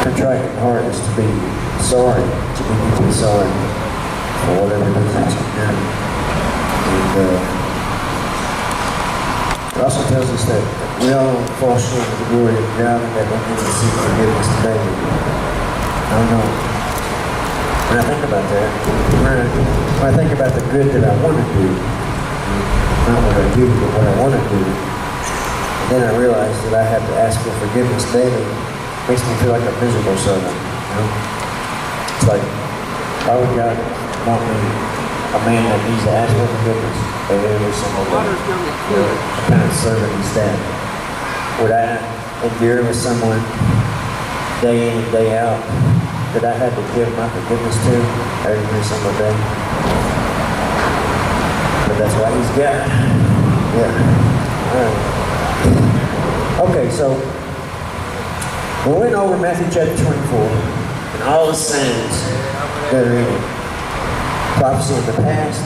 contrite heart is to be sorry, to be deeply sorry for whatever it is that you've done. And it also tells us that we all fall short of the glory of God and that we need to seek forgiveness today. I don't know. When I think about that, when I think about the good that I want to do, not what I do, but what I want to do, and then I realize that I have to ask for forgiveness daily, it makes me feel like a miserable servant. You know? It's like, why would God want me, a man that needs to ask for forgiveness every single day? What kind of servant is that? Would I endure with someone day in and day out that I had to give my forgiveness to every single day? But that's why he's God. Yeah. All right. Okay, so we went over Matthew chapter 24 and all the signs that are in it. Prophecy in the past,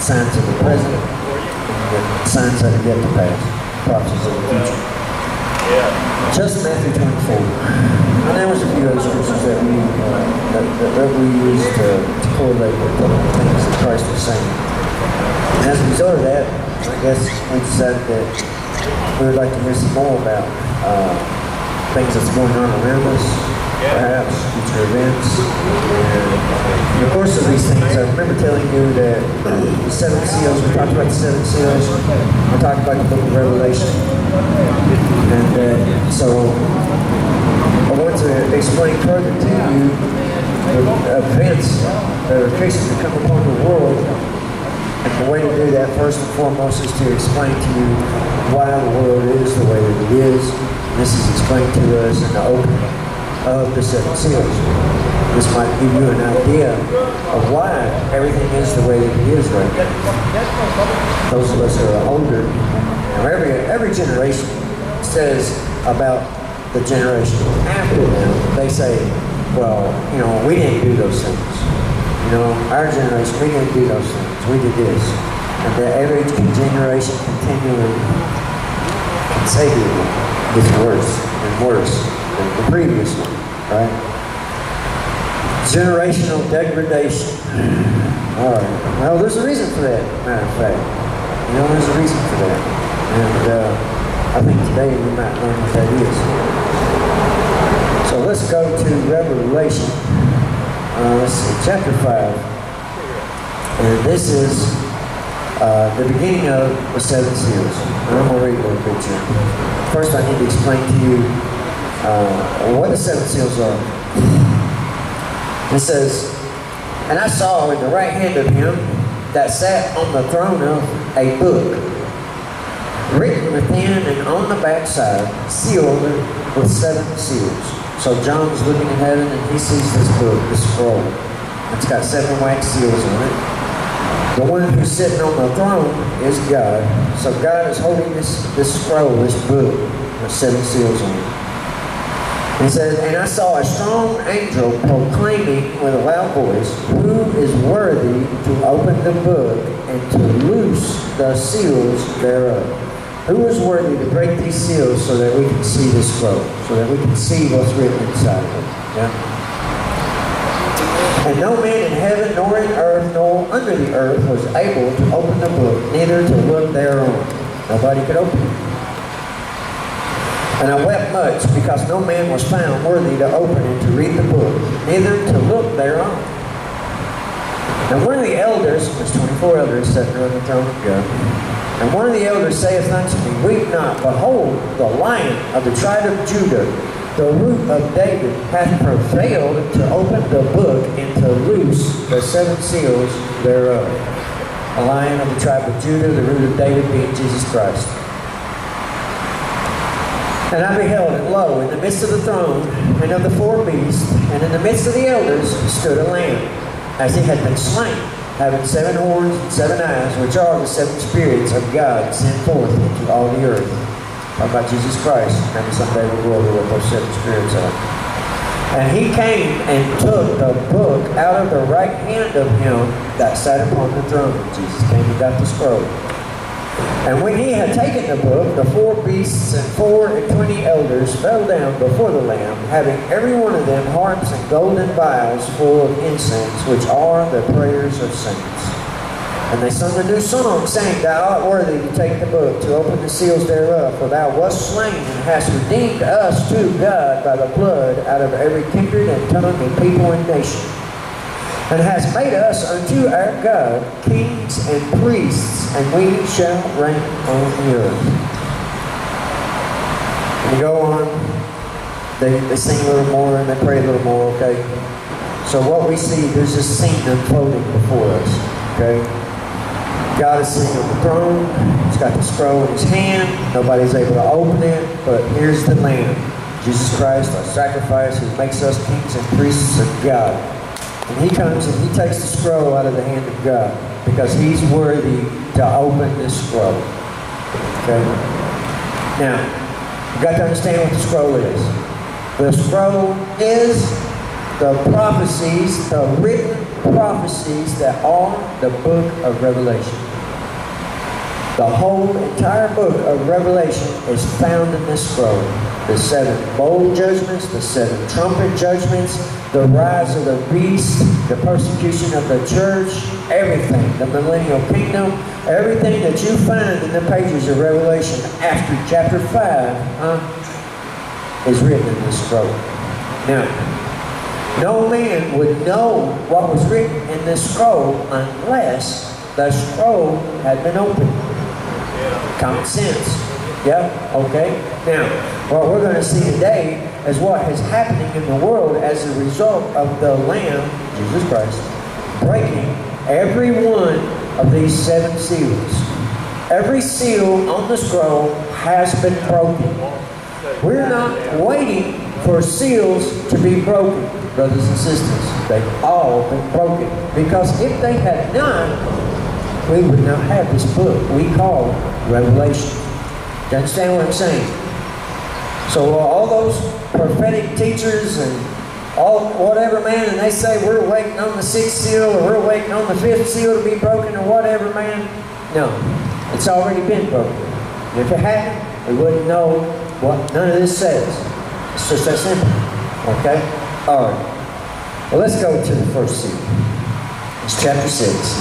signs of the present, and signs that are yet to pass. Prophecies of the future. Just Matthew 24. And there was a few other scriptures that we used to correlate with the things that Christ was saying. And as a result of that, I guess we decided that we would like to hear some more about things that's going on around us, perhaps future events. And in the course of these things, I remember telling you that the seven seals, we talked about the seven seals, we talked about the book of Revelation. And so I want to explain further to you the events that are fixing to come upon the world. And the way to do that, first and foremost, is to explain to you why the world is the way that it is. This is explained to us in the opening of the seven seals. This might give you an idea of why everything is the way that it is right now. Those of us that are older, every generation says about the generation after them, they say, well, we didn't do those things. Our generation, we didn't do those things. We did this. And that every generation continually consecutively gets worse and worse than the previous one, right? Generational degradation. All right. Well, there's a reason for that, matter of fact. There's a reason for that. And I think today we might learn what that is. So let's go to Revelation. Let's see, chapter 5. And this is the beginning of the seven seals. And I'm going to read a little bit here. First, I need to explain to you what the seven seals are. It says, and I saw in the right hand of him that sat on the throne of a book, written within and on the backside, sealed with seven seals. So John's looking in heaven and he sees this book, this scroll. It's got seven wax seals on it. The one who's sitting on the throne is God. So God is holding this scroll, this book, with seven seals on it. He says, and I saw a strong angel proclaiming with a loud voice, who is worthy to open the book and to loose the seals thereof? Who is worthy to break these seals so that we can see this scroll, so that we can see what's written inside of it? Yeah? And no man in heaven, nor in earth, nor under the earth was able to open the book, neither to look thereon. Nobody could open it. And I wept much, because no man was found worthy to open and to read the book, neither to look thereon. And one of the elders, there's 24 elders sitting around the throne of God, and one of the elders saith unto me, weep not, behold, the Lion of the tribe of Judah, the root of David, hath prevailed to open the book and to loose the seven seals thereof. A Lion of the tribe of Judah, the root of David being Jesus Christ. And I beheld, and lo, in the midst of the throne, and of the four beasts, and in the midst of the elders, stood a Lamb, as he had been slain, having seven horns and seven eyes, which are the seven spirits of God sent forth into all the earth. Talk about Jesus Christ. Maybe someday we'll go over what those seven spirits are. And he came and took the book out of the right hand of him that sat upon the throne. Jesus came and got the scroll. And when he had taken the book, the 4 beasts and 24 elders fell down before the Lamb, having every one of them harps and golden vials full of incense, which are the prayers of saints. And they sung a new song, saying, Thou art worthy to take the book, to open the seals thereof, for thou wast slain and hast redeemed us to God by the blood out of every kindred and tongue and people and nation, and hast made us unto our God kings and priests, and we shall reign on the earth. And you go on, they sing a little more and they pray a little more, okay? So what we see, there's this scene unfolding before us, okay? God is sitting on the throne. He's got the scroll in his hand. Nobody's able to open it, but here's the Lamb, Jesus Christ, our sacrifice, who makes us kings and priests of God. And he comes and he takes the scroll out of the hand of God because he's worthy to open this scroll. Okay? Now, you've got to understand what the scroll is. The scroll is the prophecies, the written prophecies that are the book of Revelation. The whole entire book of Revelation is found in this scroll. The 7 bowl judgments, the 7 trumpet judgments, the rise of the beast, the persecution of the church, everything, the millennial kingdom, everything that you find in the pages of Revelation after chapter 5 is written in this scroll. Now, no man would know what was written in this scroll unless the scroll had been opened. Common sense. Yeah? Okay? Now, what we're going to see today is what is happening in the world as a result of the Lamb, Jesus Christ, breaking every one of these 7 seals. Every seal on the scroll has been broken. We're not waiting for seals to be broken, brothers and sisters. They've all been broken. Because if they had not, we would not have this book we call Revelation. Do you understand what I'm saying? So all those prophetic teachers and all whatever, man, and they say we're waiting on the 6th seal or we're waiting on the 5th seal to be broken or whatever, man. No, it's already been broken. And if it hadn't, we wouldn't know what none of this says. It's just that simple. Okay? All right. Well, let's go to the first seal. It's chapter 6.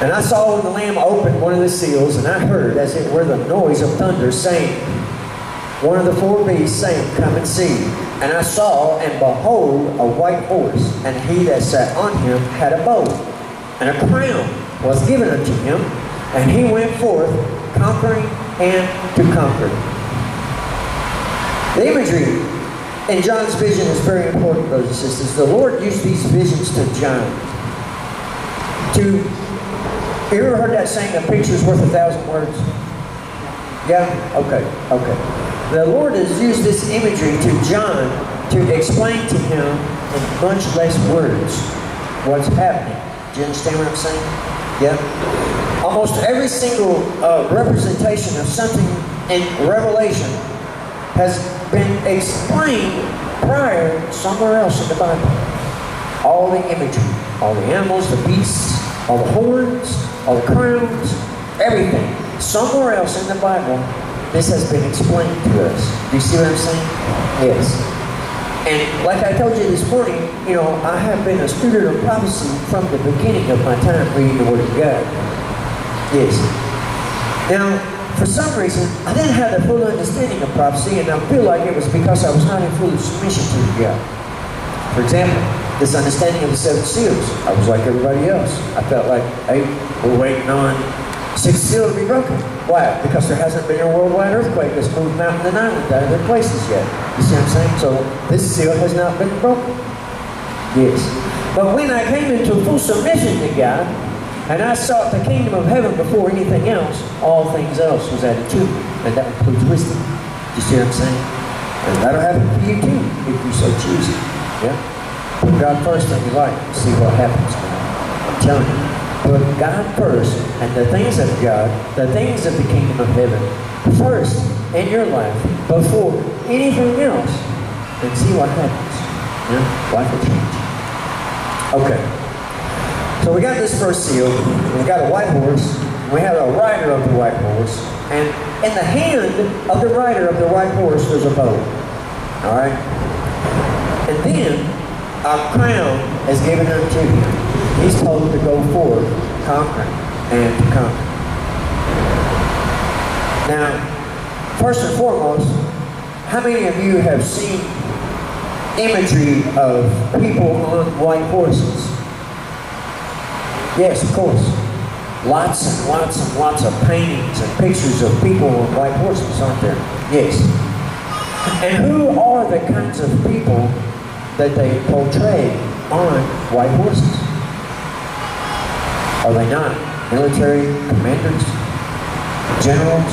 And I saw when the Lamb opened one of the seals, and I heard, as it were, the noise of thunder, saying, one of the 4 beasts saying, Come and see. And I saw, and behold, a white horse, and he that sat on him had a bow, and a crown was given unto him, and he went forth, conquering and to conquer. The imagery in John's vision is very important, brothers and sisters. The Lord used these visions to John to... You ever heard that saying, a picture's worth 1,000 words? Yeah? Okay. The Lord has used this imagery to John to explain to him in much less words what's happening. Do you understand what I'm saying? Yeah? Almost every single representation of something in Revelation has been explained prior somewhere else in the Bible. All the imagery, all the animals, the beasts, all the horns, all the crowns, everything. Somewhere else in the Bible, this has been explained to us. Do you see what I'm saying? Yes. And like I told you this morning, I have been a student of prophecy from the beginning of my time reading the Word of God. Yes. Now, for some reason, I didn't have the full understanding of prophecy, and I feel like it was because I was not in full submission to God. For example, this understanding of the 7 seals. I was like everybody else. I felt like, hey, we're waiting on 6th seal to be broken. Why? Because there hasn't been a worldwide earthquake that's moved mountain and island out of their places yet. You see what I'm saying? So this seal has not been broken. Yes. But when I came into full submission to God, and I sought the kingdom of heaven before anything else, all things else was added to me. And that includes wisdom. You see what I'm saying? And that'll happen for you too, if you so choose it. Yeah? Put God first in your life and see what happens. I'm telling you. Put God first and the things of God, the things of the kingdom of heaven, first in your life before anything else, and see what happens. Yeah? Life will change. Okay. So we got this first seal. We got a white horse. We have a rider of the white horse, and in the hand of the rider of the white horse there's a bow. All right? And then a crown is given unto him. He's told to go forth, conquering and to conquer. Now, first and foremost, how many of you have seen imagery of people on white horses? Yes, of course. Lots and lots and lots of paintings and pictures of people on white horses, aren't there? Yes. And who are the kinds of people that they portray on white horses? Are they not military commanders? Generals?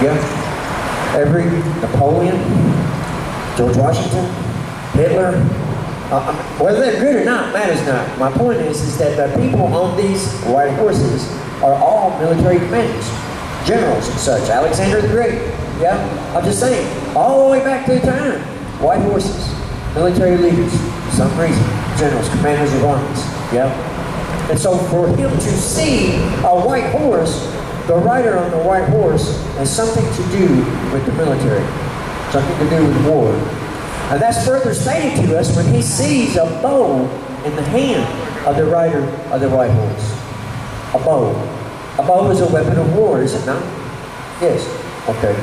Yeah. Every Napoleon? George Washington? Hitler? Whether they're good or not matters not. My point is that the people on these white horses are all military commanders, generals and such. Alexander the Great. Yeah, I'm just saying, all the way back to the time, white horses, military leaders, for some reason, generals, commanders of armies. Yeah, and so for him to see a white horse, the rider on the white horse has something to do with the military, something to do with war. And that's further stated to us when he sees a bow in the hand of the rider of the white horse. A bow. A bow is a weapon of war, is it not? Yes. Okay.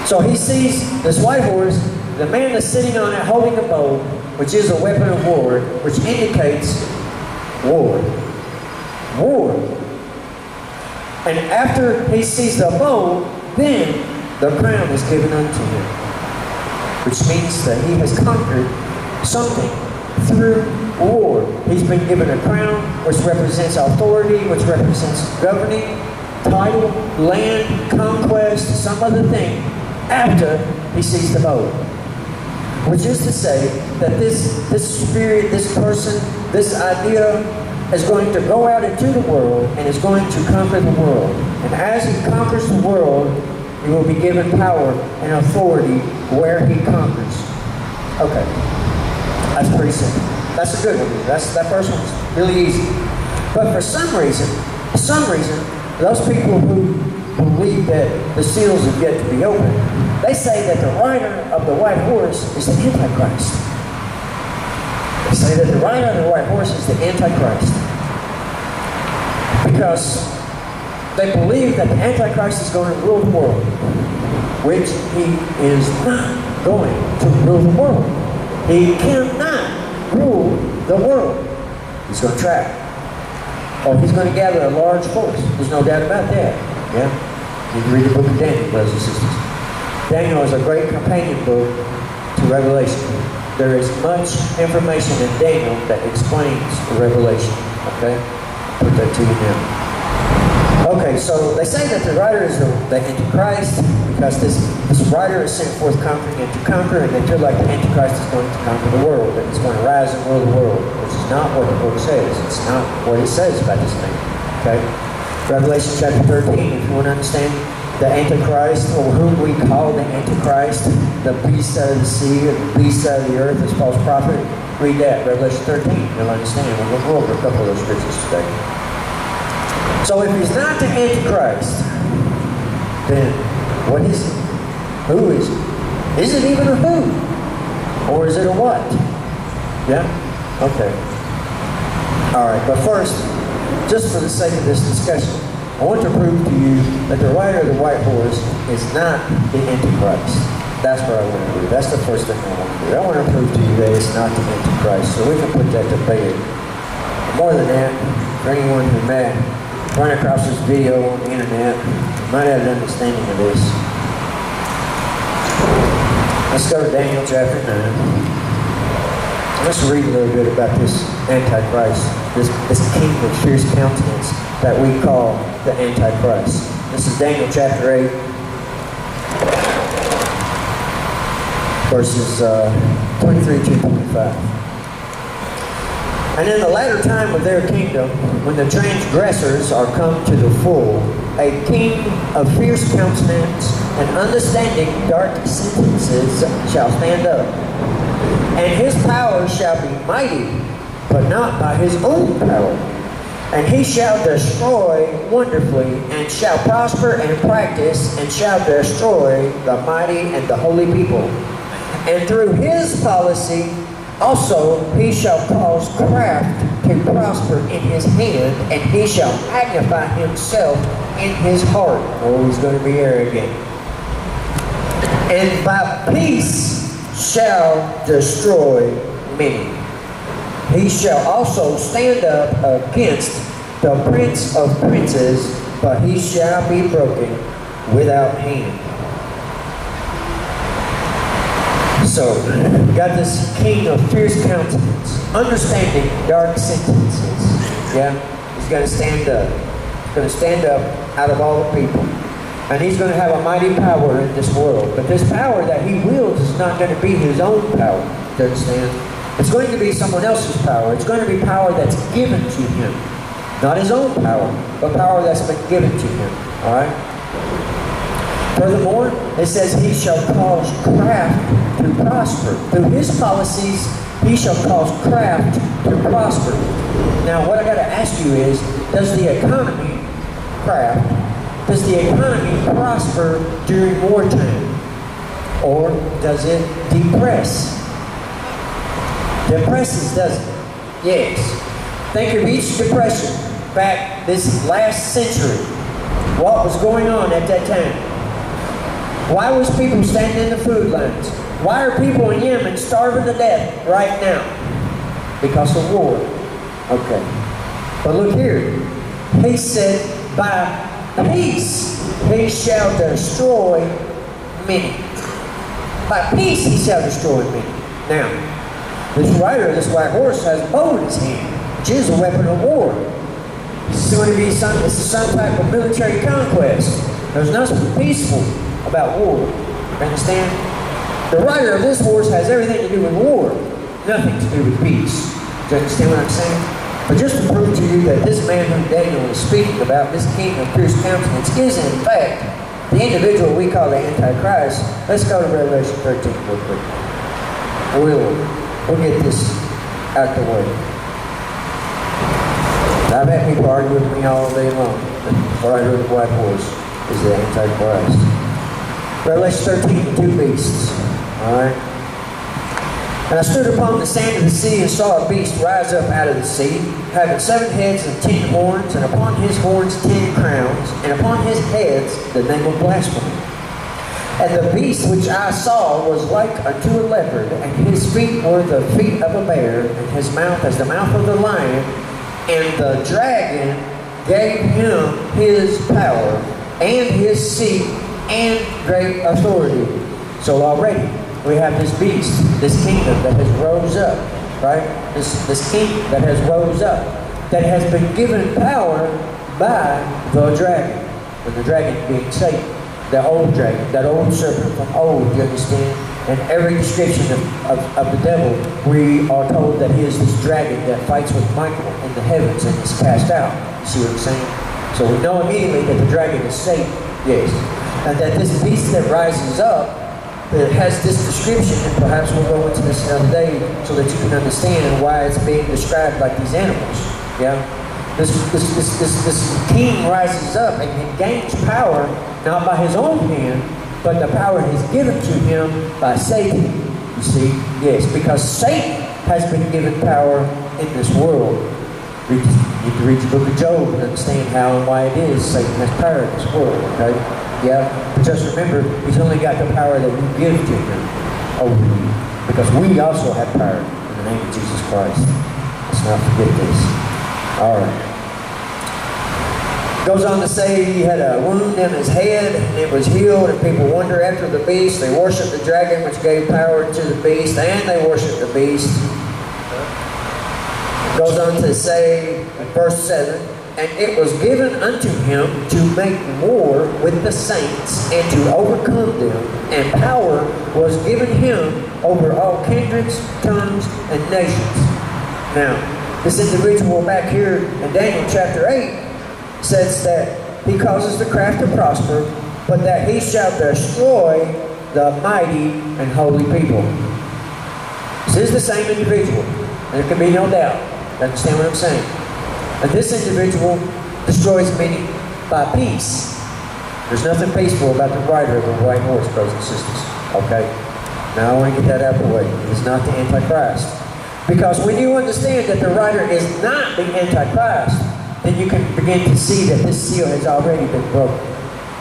So he sees this white horse, the man that's sitting on it holding a bow, which is a weapon of war, which indicates war. War. And after he sees the bow, then the crown is given unto him, which means that he has conquered something through war. He's been given a crown, which represents authority, which represents governing, title, land, conquest, some other thing, after he sees the bow. Which is to say that this spirit, this person, this idea is going to go out into the world and is going to conquer the world. And as he conquers the world, he will be given power and authority where he conquers. Okay. That's pretty simple. That's a good one. That first one's really easy. But for some reason, those people who believe that the seals have yet to be opened, they say that the rider of the white horse is the Antichrist. They say that the rider of the white horse is the Antichrist. Because they believe that the Antichrist is going to rule the world, which he is not going to rule the world. He cannot rule the world. He's going to try. Or he's going to gather a large force. There's no doubt about that. Yeah? You can read the book of Daniel, brothers and sisters. Daniel is a great companion book to Revelation. There is much information in Daniel that explains the Revelation. Okay? Put that to you now. Okay, so they say that the rider is the Antichrist because this rider is sent forth conquering and to conquer, and they feel like the Antichrist is going to conquer the world, and it's going to rise and rule the world, which is not what the book says. It's not what it says about this thing. Okay? Revelation chapter 13, if you want to understand the Antichrist, or whom we call the Antichrist, the beast out of the sea, or the beast out of the earth, this false prophet, read that, Revelation 13, you'll understand. We'll go over a couple of those scriptures today. So if he's not the Antichrist, then what is he? Who is he? Is it even a who? Or is it a what? Yeah? Okay. Alright, but first, just for the sake of this discussion, I want to prove to you that the rider of the white horse is not the Antichrist. That's what I want to do. That's the first thing I want to do. I want to prove to you that it's not the Antichrist, so we can put that to bed. More than that, for anyone who may run across this video on the internet, you might have an understanding of this. Let's go to Daniel chapter 9. Let's read a little bit about this Antichrist, this king of fierce countenance that we call the Antichrist. This is Daniel chapter 8, verses 23 to 25. And in the latter time of their kingdom, when the transgressors are come to the full, a king of fierce countenance and understanding dark sentences shall stand up. And his power shall be mighty, but not by his own power. And he shall destroy wonderfully, and shall prosper and practice, and shall destroy the mighty and the holy people. And through his policy also he shall cause craft to prosper in his hand, and he shall magnify himself in his heart. Oh, he's going to be arrogant. And by peace shall destroy many. He shall also stand up against the prince of princes, but he shall be broken without hand. So, we got this king of fierce countenance, understanding dark sentences. Yeah? He's going to stand up. He's going to stand up out of all the people. And he's going to have a mighty power in this world. But this power that he wields is not going to be his own power. Do you understand? It's going to be someone else's power. It's going to be power that's given to him. Not his own power, but power that's been given to him. Alright? Furthermore, it says he shall cause craft to prosper. Through his policies, he shall cause craft to prosper. Now, what I got to ask you is, does the economy prosper during wartime? Or does it depress? Depresses, doesn't it? Yes. Think of each depression back this last century. What was going on at that time? Why was people standing in the food lines? Why are people in Yemen starving to death right now? Because of war. Okay. But look here. He said, by peace he shall destroy many. By peace he shall destroy many. Now, this rider of this white horse has a bow in his hand, which is a weapon of war. This is going to be some type of military conquest. There's nothing peaceful about war. You understand? The rider of this horse has everything to do with war, nothing to do with peace. Do you understand what I'm saying? But just to prove to you that this man whom Daniel is speaking about, this king of fierce countenance, is in fact the individual we call the Antichrist. Let's go to Revelation 13 real quick. We'll get this out the way. I've had people argue with me all day long. The rider of the white horse is the Antichrist. Revelation 13, the two beasts. Alright? And I stood upon the sand of the sea and saw a beast rise up out of the sea, having 7 heads and 10 horns, and upon his horns 10 crowns, and upon his heads the name of blasphemy. And the beast which I saw was like unto a leopard, and his feet were the feet of a bear, and his mouth as the mouth of the lion. And the dragon gave him his power, and his seat, and great authority. So already we have this beast, this kingdom that has rose up, right? This king that has rose up, that has been given power by the dragon. And the dragon being Satan. The old dragon, that old serpent from old, you understand? And every description of the devil, we are told that he is this dragon that fights with Michael in the heavens and is cast out. You see what I'm saying? So we know immediately that the dragon is Satan, yes. And that this beast that rises up, that has this description, and perhaps we'll go into this another day so that you can understand why it's being described like these animals, yeah? This king rises up and he gains power not by his own hand, but the power is given to him by Satan. You see? Yes, because Satan has been given power in this world. You need to read the book of Job and understand how and why it is Satan has power in this world, okay? Yeah? But just remember, he's only got the power that you give to him over you. Because we also have power in the name of Jesus Christ. Let's not forget this. Alright. Goes on to say he had a wound in his head and it was healed, and people wander after the beast. They worship the dragon which gave power to the beast, and they worship the beast. Goes on to say in verse 7, and it was given unto him to make war with the saints and to overcome them, and power was given him over all kindreds, tongues, and nations. Now, this individual back here in Daniel chapter 8 says that he causes the craft to prosper, but that he shall destroy the mighty and holy people. This is the same individual. There can be no doubt. Understand what I'm saying? And this individual destroys many by peace. There's nothing peaceful about the rider of the white horse, brothers and sisters. Okay? Now I want to get that out of the way. He's not the Antichrist. Because when you understand that the rider is not the Antichrist, then you can begin to see that this seal has already been broken.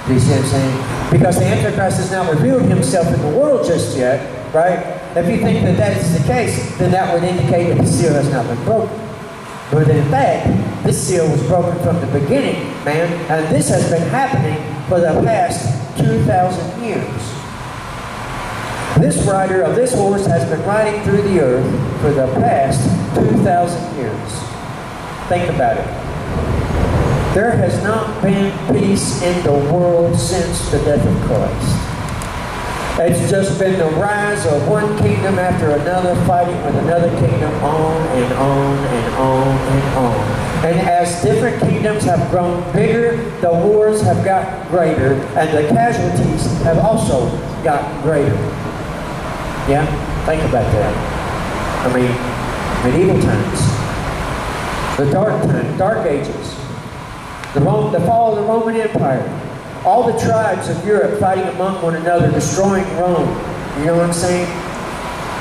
Do you see what I'm saying? Because the Antichrist has not revealed himself in the world just yet, right? If you think that that is the case, then that would indicate that the seal has not been broken. But in fact, this seal was broken from the beginning, man. And this has been happening for the past 2,000 years. This rider of this horse has been riding through the earth for the past 2,000 years. Think about it. There has not been peace in the world since the death of Christ. It's just been the rise of one kingdom after another, fighting with another kingdom on and on and on and on. And as different kingdoms have grown bigger, the wars have gotten greater, and the casualties have also gotten greater. Yeah? Think about that. I mean, medieval times, the dark ages, the fall of the Roman Empire, all the tribes of Europe fighting among one another, destroying Rome. You know what I'm saying?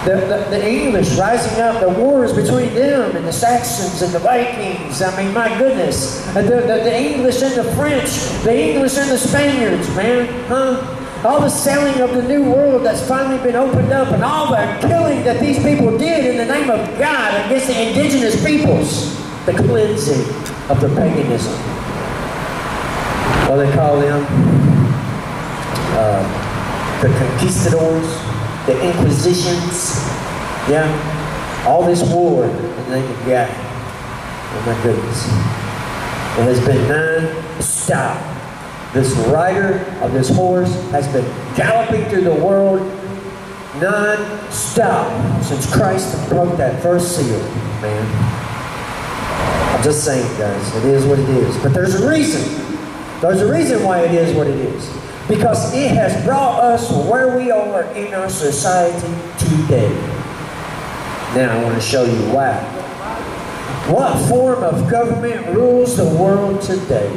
The English rising up, the wars between them and the Saxons and the Vikings. I mean, my goodness. The English and the French, the English and the Spaniards, man. Huh? All the selling of the new world that's finally been opened up, and all the killing that these people did in the name of God against the indigenous peoples. The cleansing of the paganism. Well, they call them the conquistadors, the Inquisitions. Yeah, all this war in the name of God. Oh my goodness. It has been non-stop. This rider of this horse has been galloping through the world non-stop since Christ broke that first seal, man. I'm just saying, guys, it is what it is. But there's a reason. There's a reason why it is what it is. Because it has brought us where we are in our society today. Now I want to show you why. What form of government rules the world today?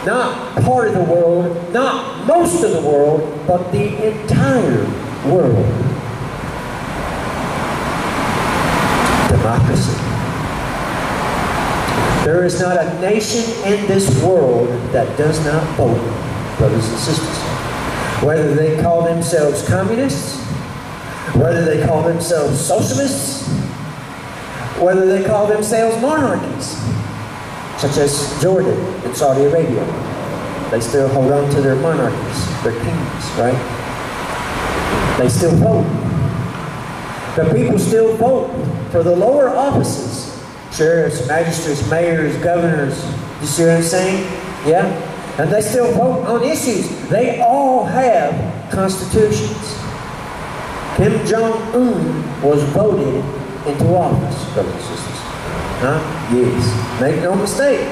Not part of the world, not most of the world, but the entire world. Democracy. There is not a nation in this world that does not vote, brothers and sisters. Whether they call themselves communists, whether they call themselves socialists, whether they call themselves monarchies, such as Jordan and Saudi Arabia. They still hold on to their monarchies, their kings, right? They still vote. The people still vote for the lower offices. Sheriffs, magistrates, mayors, governors. You see what I'm saying? Yeah? And they still vote on issues. They all have constitutions. Kim Jong-un was voted into office, brothers and sisters. Huh? Yes. Make no mistake.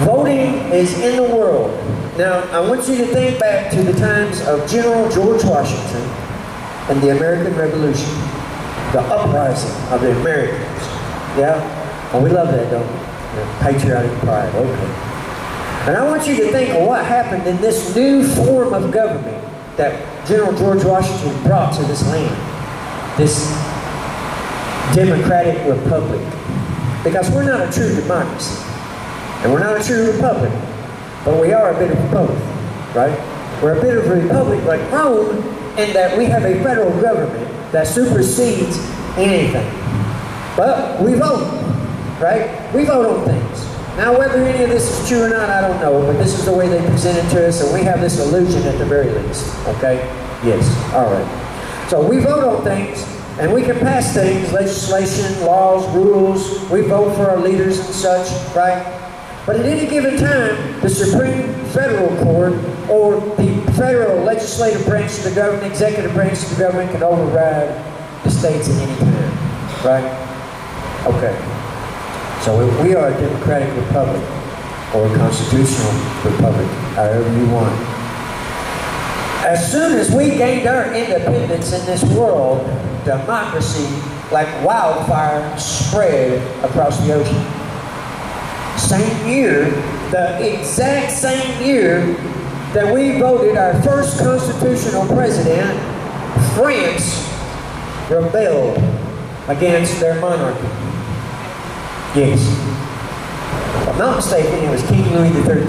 Voting is in the world. Now, I want you to think back to the times of General George Washington and the American Revolution. The uprising of the Americans. Yeah? Oh, we love that, don't we? Yeah. Patriotic pride, okay. And I want you to think of what happened in this new form of government that General George Washington brought to this land. This democratic republic. Because we're not a true democracy. And we're not a true republic. But we are a bit of both, right? We're a bit of a republic like Rome in that we have a federal government that supersedes anything. But we vote, right? We vote on things. Now, whether any of this is true or not, I don't know. But this is the way they present it to us, and we have this illusion at the very least. Okay? Yes. All right. So we vote on things, and we can pass things, legislation, laws, rules. We vote for our leaders and such, right? But at any given time, the Supreme Federal Court or the federal legislative branch of the government, executive branch of the government can override the states at any time, right? Okay, so we are a democratic republic, or a constitutional republic, however you want. As soon as we gained our independence in this world, democracy, like wildfire, spread across the ocean. same year, the exact same year that we voted our first constitutional president, France rebelled against their monarchy. Yes. If I'm not mistaken, it was King Louis XIII.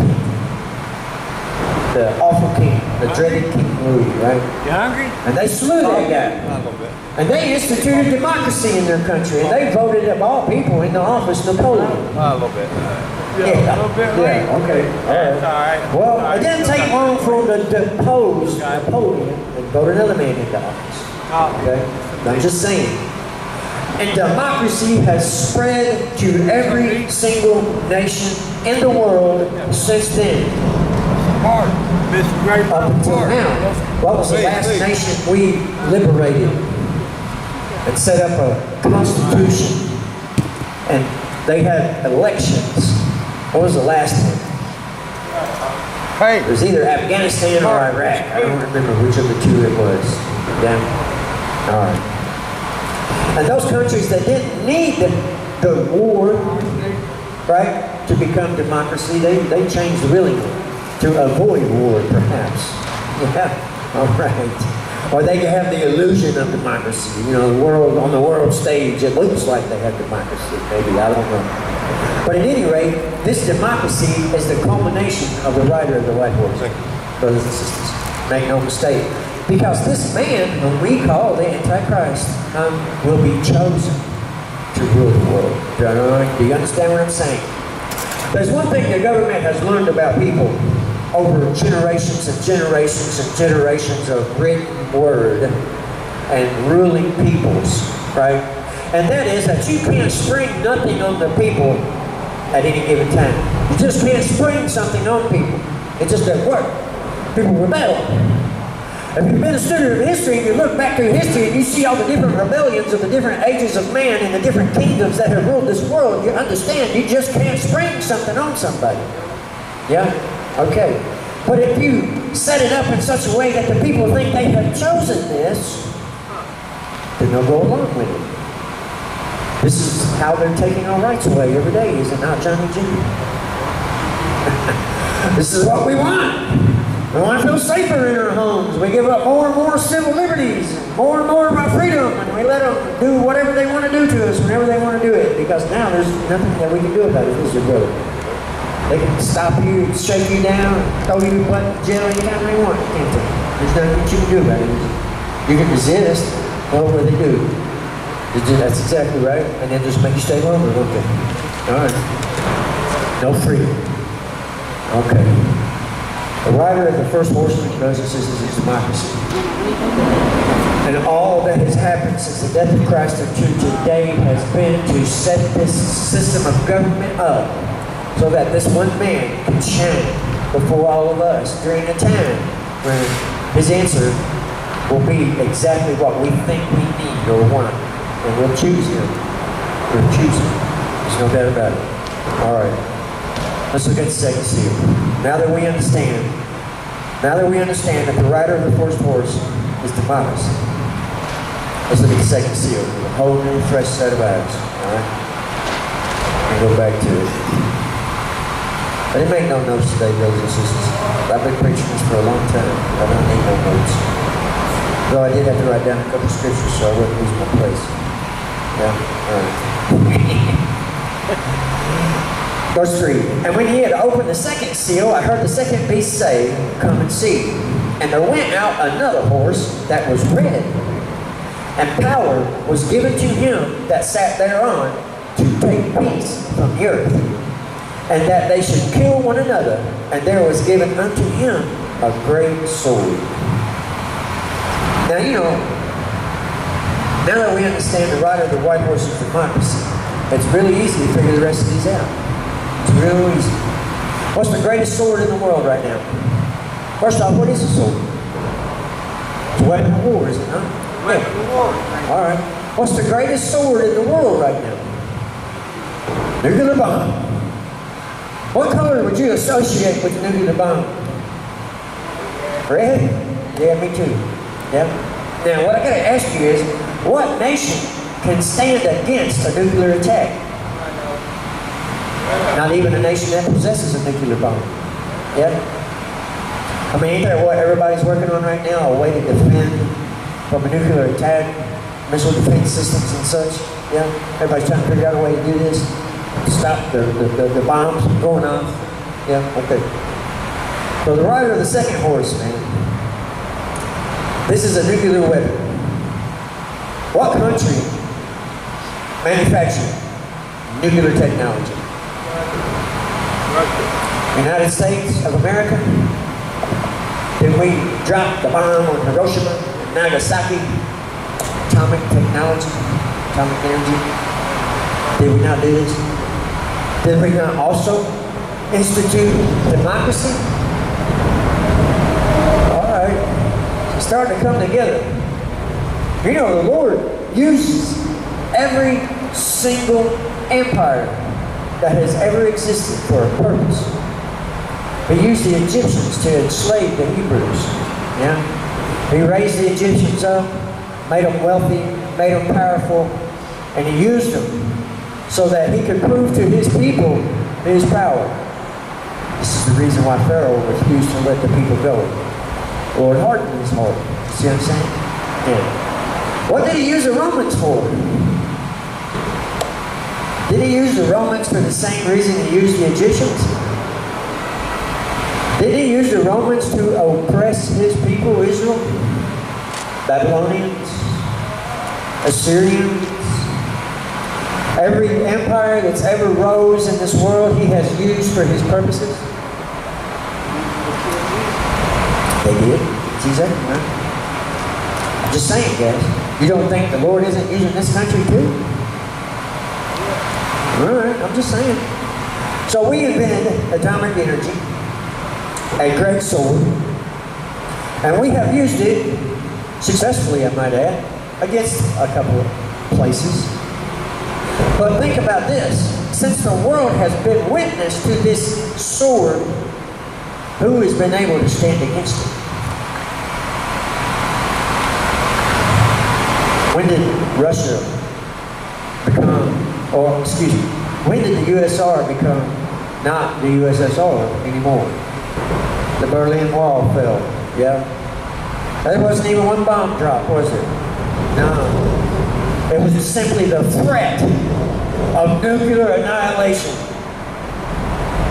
The awful king, the dreaded King Louis, right? You hungry? And they slew that guy. A little bit. And they instituted democracy in their country. And they voted of all people into office Napoleon. A little bit. Yeah. A little bit late. Yeah, okay. That's all right. Well, it didn't take long for them to depose Napoleon and vote another man into office. Okay? I'm just saying. And democracy has spread to every single nation in the world since then. Mr. Great Up until now. What was the last nation we liberated and set up a constitution? And they had elections. What was the last one? Hey. It was either Afghanistan or Iraq. I don't remember which of the two it was. Yeah? All right. And those countries that didn't need the war, right, to become democracy, they changed willingly to avoid war, perhaps. Yeah, all right. Or they could have the illusion of democracy. You know, the world on the world stage, it looks like they have democracy. Maybe, I don't know. But at any rate, this democracy is the culmination of the rider of the white horse. Brothers and sisters, make no mistake. Because this man, whom we call the Antichrist, will be chosen to rule the world. Do you understand what I'm saying? There's one thing the government has learned about people over generations and generations and generations of written word and ruling peoples, right? And that is that you can't spring nothing on the people at any given time. You just can't spring something on people. It just doesn't work. People rebel. If you've been a student of history and you look back through history and you see all the different rebellions of the different ages of man and the different kingdoms that have ruled this world, you understand you just can't spring something on somebody. Yeah? Okay. But if you set it up in such a way that the people think they have chosen this, then they'll go along with it. This is how they're taking our rights away every day, is it not, Johnny G? This is what we want. We want to feel safer in our homes. We give up more and more civil liberties, more and more of our freedom, and we let them do whatever they want to do to us whenever they want to do it, because now there's nothing that we can do about it, is there, brother? They can stop you, shake you down, throw you in jail anytime they want, can't they? There's nothing that you can do about it. You can resist, well, what do they do? That's exactly right, and then just make you stay longer, don't they? All right. No freedom. Okay. The rider of the first horseman, brothers and sisters, is democracy. And all that has happened since the death of Christ until today has been to set this system of government up so that this one man can shine before all of us during a time when his answer will be exactly what we think we need or want. And we'll choose him. We'll choose him. There's no doubt about it. All right. Let's look at the second seal. Now that we understand that the rider of the first horse is democracy, let's look at the second seal. A whole new, fresh set of eyes. All right? And go back to it. I didn't make no notes today, brothers and sisters. I've been preaching this for a long time. I don't need no notes. Though I did have to write down a couple scriptures so I wouldn't lose my place. Yeah? All right. Verse 3, and when he had opened the second seal, I heard the second beast say, come and see. And there went out another horse that was red, and power was given to him that sat thereon to take peace from the earth, and that they should kill one another, and there was given unto him a great sword. Now, you know, now that we understand the rider of the white horse is democracy, it's really easy to figure the rest of these out. It's real easy. What's the greatest sword in the world right now? First off, what is a sword? It's a weapon of war, is it not? Weapon of war. All right. What's the greatest sword in the world right now? Nuclear bomb. What color would you associate with the nuclear bomb? Red? Yeah, me too. Yep. Now, what I gotta ask you is, what nation can stand against a nuclear attack? Not even a nation that possesses a nuclear bomb. Yeah? I mean, ain't that what everybody's working on right now? A way to defend from a nuclear attack, missile defense systems and such? Yeah? Everybody's trying to figure out a way to do this. Stop the bombs from going off. Yeah? Okay. So the rider of the second horse, man. This is a nuclear weapon. What country manufactured nuclear technology? United States of America? Did we drop the bomb on Hiroshima and Nagasaki? Atomic technology, atomic energy? Did we not do this? Did we not also institute democracy? All right, it's starting to come together. You know, the Lord uses every single empire that has ever existed for a purpose. He used the Egyptians to enslave the Hebrews. Yeah? He raised the Egyptians up, made them wealthy, made them powerful, and he used them so that he could prove to his people his power. This is the reason why Pharaoh refused to let the people go. The Lord hardened his heart. See what I'm saying? Yeah. What did he use the Romans for? Did he use the Romans for the same reason he used the Egyptians? Did he use the Romans to oppress his people, Israel? Babylonians? Assyrians? Every empire that's ever rose in this world, he has used for his purposes? They did. See that? Huh? I'm just saying, guys. You don't think the Lord isn't using this country too? Alright, I'm just saying. So we invented atomic energy, a great sword, and we have used it successfully, I might add, against a couple of places. But think about this. Since the world has been witness to this sword, who has been able to stand against it? When did Russia become, or excuse me, when did the USSR become not the USSR anymore? The Berlin Wall fell, yeah? There wasn't even one bomb drop, was it? No. It was just simply the threat of nuclear annihilation.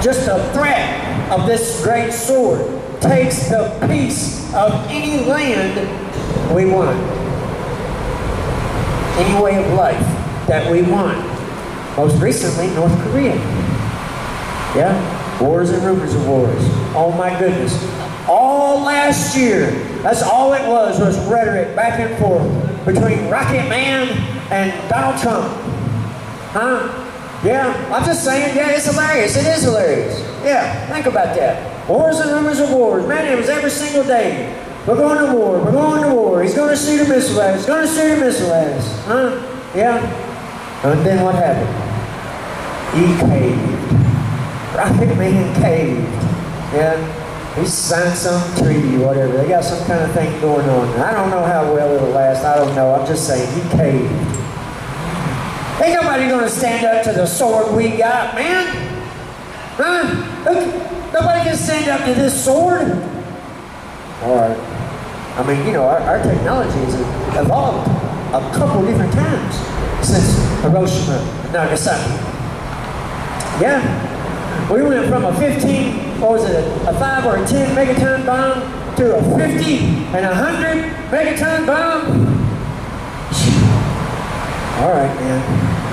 Just the threat of this great sword takes the peace of any land we want. Any way of life that we want. Most recently, North Korea. Yeah? Wars and rumors of wars. Oh my goodness. All last year, that's all it was rhetoric back and forth between Rocket Man and Donald Trump. Huh? Yeah, I'm just saying, yeah, it's hilarious. It is hilarious. Yeah, think about that. Wars and rumors of wars. Man, it was every single day. We're going to war. We're going to war. He's going to shoot a missile at us. He's going to shoot a missile at us. Huh? Yeah. And then what happened? He caved. Rocket Man caved. Yeah. He signed some treaty or whatever. They got some kind of thing going on. I don't know how well it'll last. I don't know. I'm just saying, he caved. Ain't nobody going to stand up to the sword we got, man. Huh? Nobody can stand up to this sword. All right. I mean, you know, our technology has evolved a couple different times since Hiroshima and Nagasaki. Yeah. We went from a 15, what was it, a 5 or a 10 megaton bomb to a 50 and 100 megaton bomb. All right, man.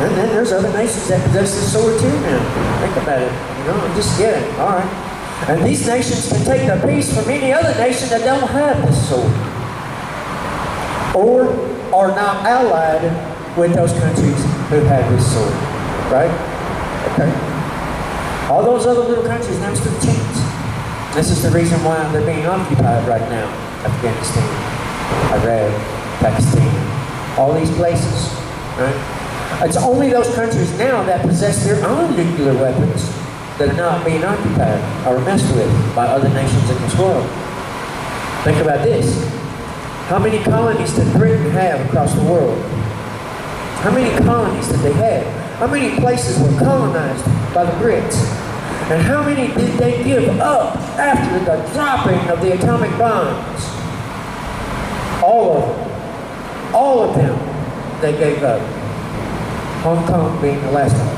And then there's other nations that possess this sword too now. Think about it. You know, I'm just kidding. All right. And these nations can take the peace from any other nation that don't have this sword. Or are not allied with those countries who have this sword. Right? Okay. All those other little countries never stood a chance. This is the reason why they're being occupied right now. Afghanistan, Iraq, Pakistan, all these places. Right? It's only those countries now that possess their own nuclear weapons that are not being occupied or messed with by other nations in this world. Think about this. How many colonies did Britain have across the world? How many colonies did they have? How many places were colonized by the Brits? And how many did they give up after the dropping of the atomic bombs? All of them. All of them they gave up. Hong Kong being the last one.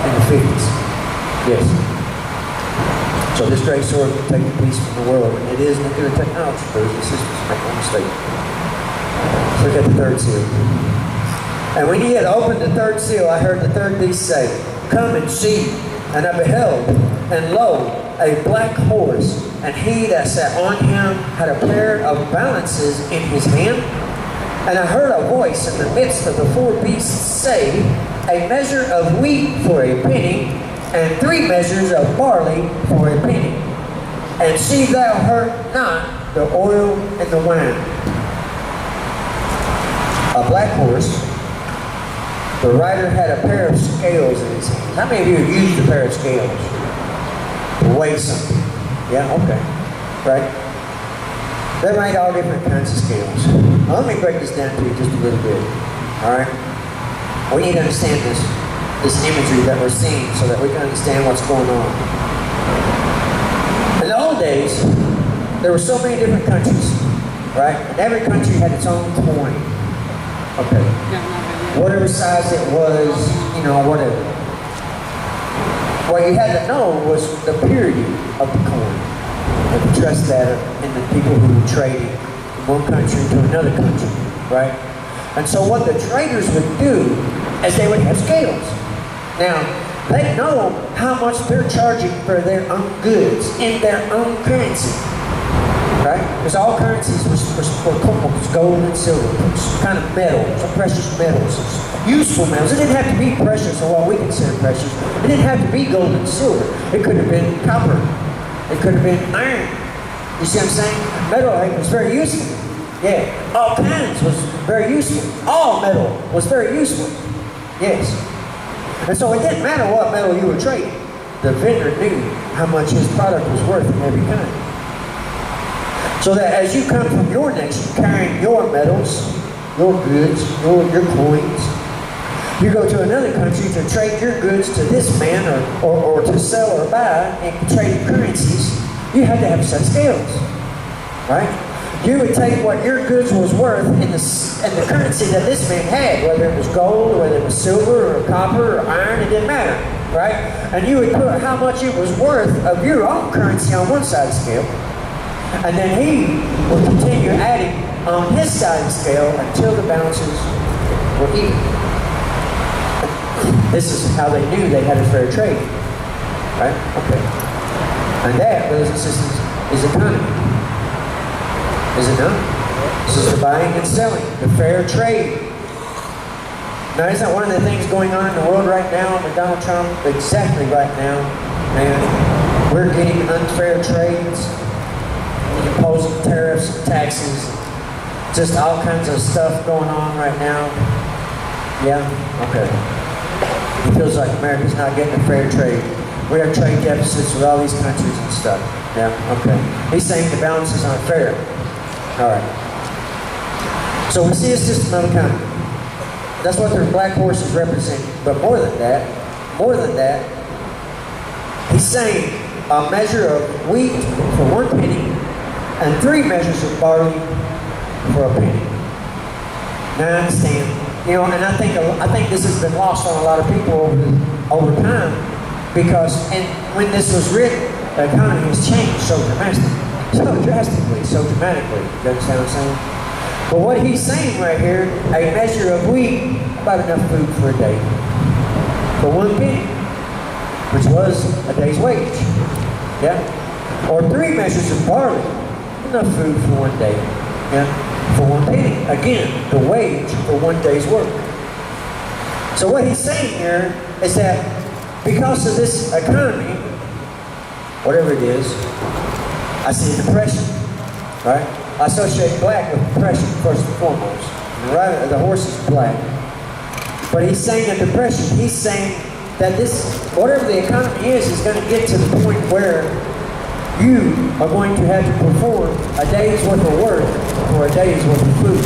In the 50s. Yes. So this great sword can take the peace from the world. And it is nuclear technology, brothers and sisters. Make no mistake. Let's look at the third seal. And when he had opened the third seal, I heard the third beast say, "Come and see." And I beheld, and lo, a black horse, and he that sat on him had a pair of balances in his hand. And I heard a voice in the midst of the four beasts say, "A measure of wheat for a penny, and 3 measures of barley for a penny. And see thou hurt not the oil and the wine." A black horse. The rider had a pair of scales in his hand. How many of you have used a pair of scales to weigh something? Yeah, okay. Right? They're made all different kinds of scales. Now, let me break this down to you just a little bit. All right? We need to understand this imagery that we're seeing so that we can understand what's going on. In the old days, there were so many different countries, right? And every country had its own coin. Okay. Whatever size it was, you know, whatever. What you had to know was the purity of the coin. And to trust that in the people who were trading from one country to another country, right? And so what the traders would do is they would have scales. Now, they know how much they're charging for their own goods in their own currency. Right? Because all currencies were gold and silver, some kind of metal, some precious metals, useful metals. It didn't have to be precious or what we consider precious. It didn't have to be gold and silver. It could have been copper. It could have been iron. You see what I'm saying? Metal was very useful. Yeah. All kinds was very useful. All metal was very useful. Yes. And so it didn't matter what metal you were trading. The vendor knew how much his product was worth in every kind. So that as you come from your nation carrying your metals, your goods, your coins, you go to another country to trade your goods to this man or to sell or buy and trade currencies, you had to have such scales. Right? You would take what your goods was worth in the currency that this man had, whether it was gold, or whether it was silver, or copper, or iron, it didn't matter. Right? And you would put how much it was worth of your own currency on one side of the scale. And then he would continue adding on his side of the scale until the balances were even. This is how they knew they had a fair trade. Right? Okay. And that, brothers and sisters, is economy. Is it not? This is the buying and selling, the fair trade. Now, isn't that one of the things going on in the world right now with Donald Trump? Exactly right now, man. We're getting unfair trades. Imposing tariffs and taxes, just all kinds of stuff going on right now. Yeah? Okay. It feels like America's not getting a fair trade. We have trade deficits with all these countries and stuff. Yeah? Okay. He's saying the balances aren't fair. All right. So we see a system of economy. That's what their black horses represent. But more than that, he's saying a measure of wheat for 1 penny, and 3 measures of barley for a penny. Now I understand, you know, and I think this has been lost on a lot of people over time, because when this was written, the economy has changed so dramatically, you understand what I'm saying? But what he's saying right here, a measure of wheat, about enough food for a day, for 1 penny, which was a day's wage. Yeah, or 3 measures of barley. Enough food for 1 day, yeah, for 1 penny. Again, the wage for 1 day's work. So what he's saying here is that because of this economy, whatever it is, I see depression, right? I associate black with depression first and foremost. The horse is black. But he's saying a depression. He's saying that this, whatever the economy is going to get to the point where you are going to have to perform a day's worth of work for a day's worth of food.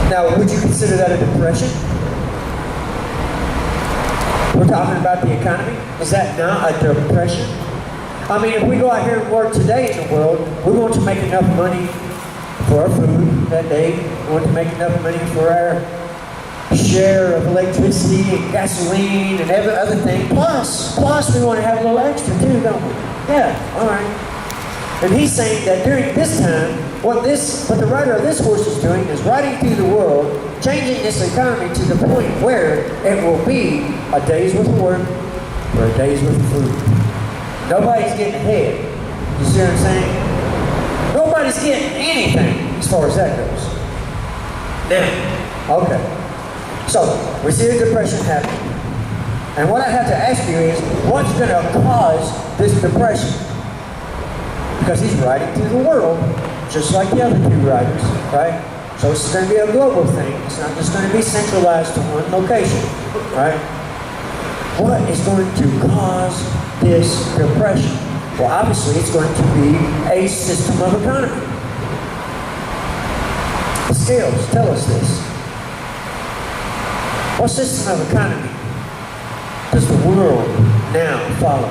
Now, would you consider that a depression? We're talking about the economy. Is that not a depression? I mean, if we go out here and work today in the world, we want to make enough money for our food that day. We want to make enough money for our share of electricity and gasoline and every other thing. Plus we want to have a little extra too, don't we? Yeah, all right. And he's saying that during this time, what the writer of this horse is doing is riding through the world, changing this economy to the point where it will be a day's worth of work or a day's worth of food. Nobody's getting ahead. You see what I'm saying? Nobody's getting anything as far as that goes. Now, okay. So, we see the depression happening. And what I have to ask you is, what's going to cause this depression? Because he's riding through the world, just like the other two riders, right? So it's going to be a global thing. It's not just going to be centralized to one location, right? What is going to cause this depression? Well, obviously, it's going to be a system of economy. The scales tell us this. What system of economy does the world now follow?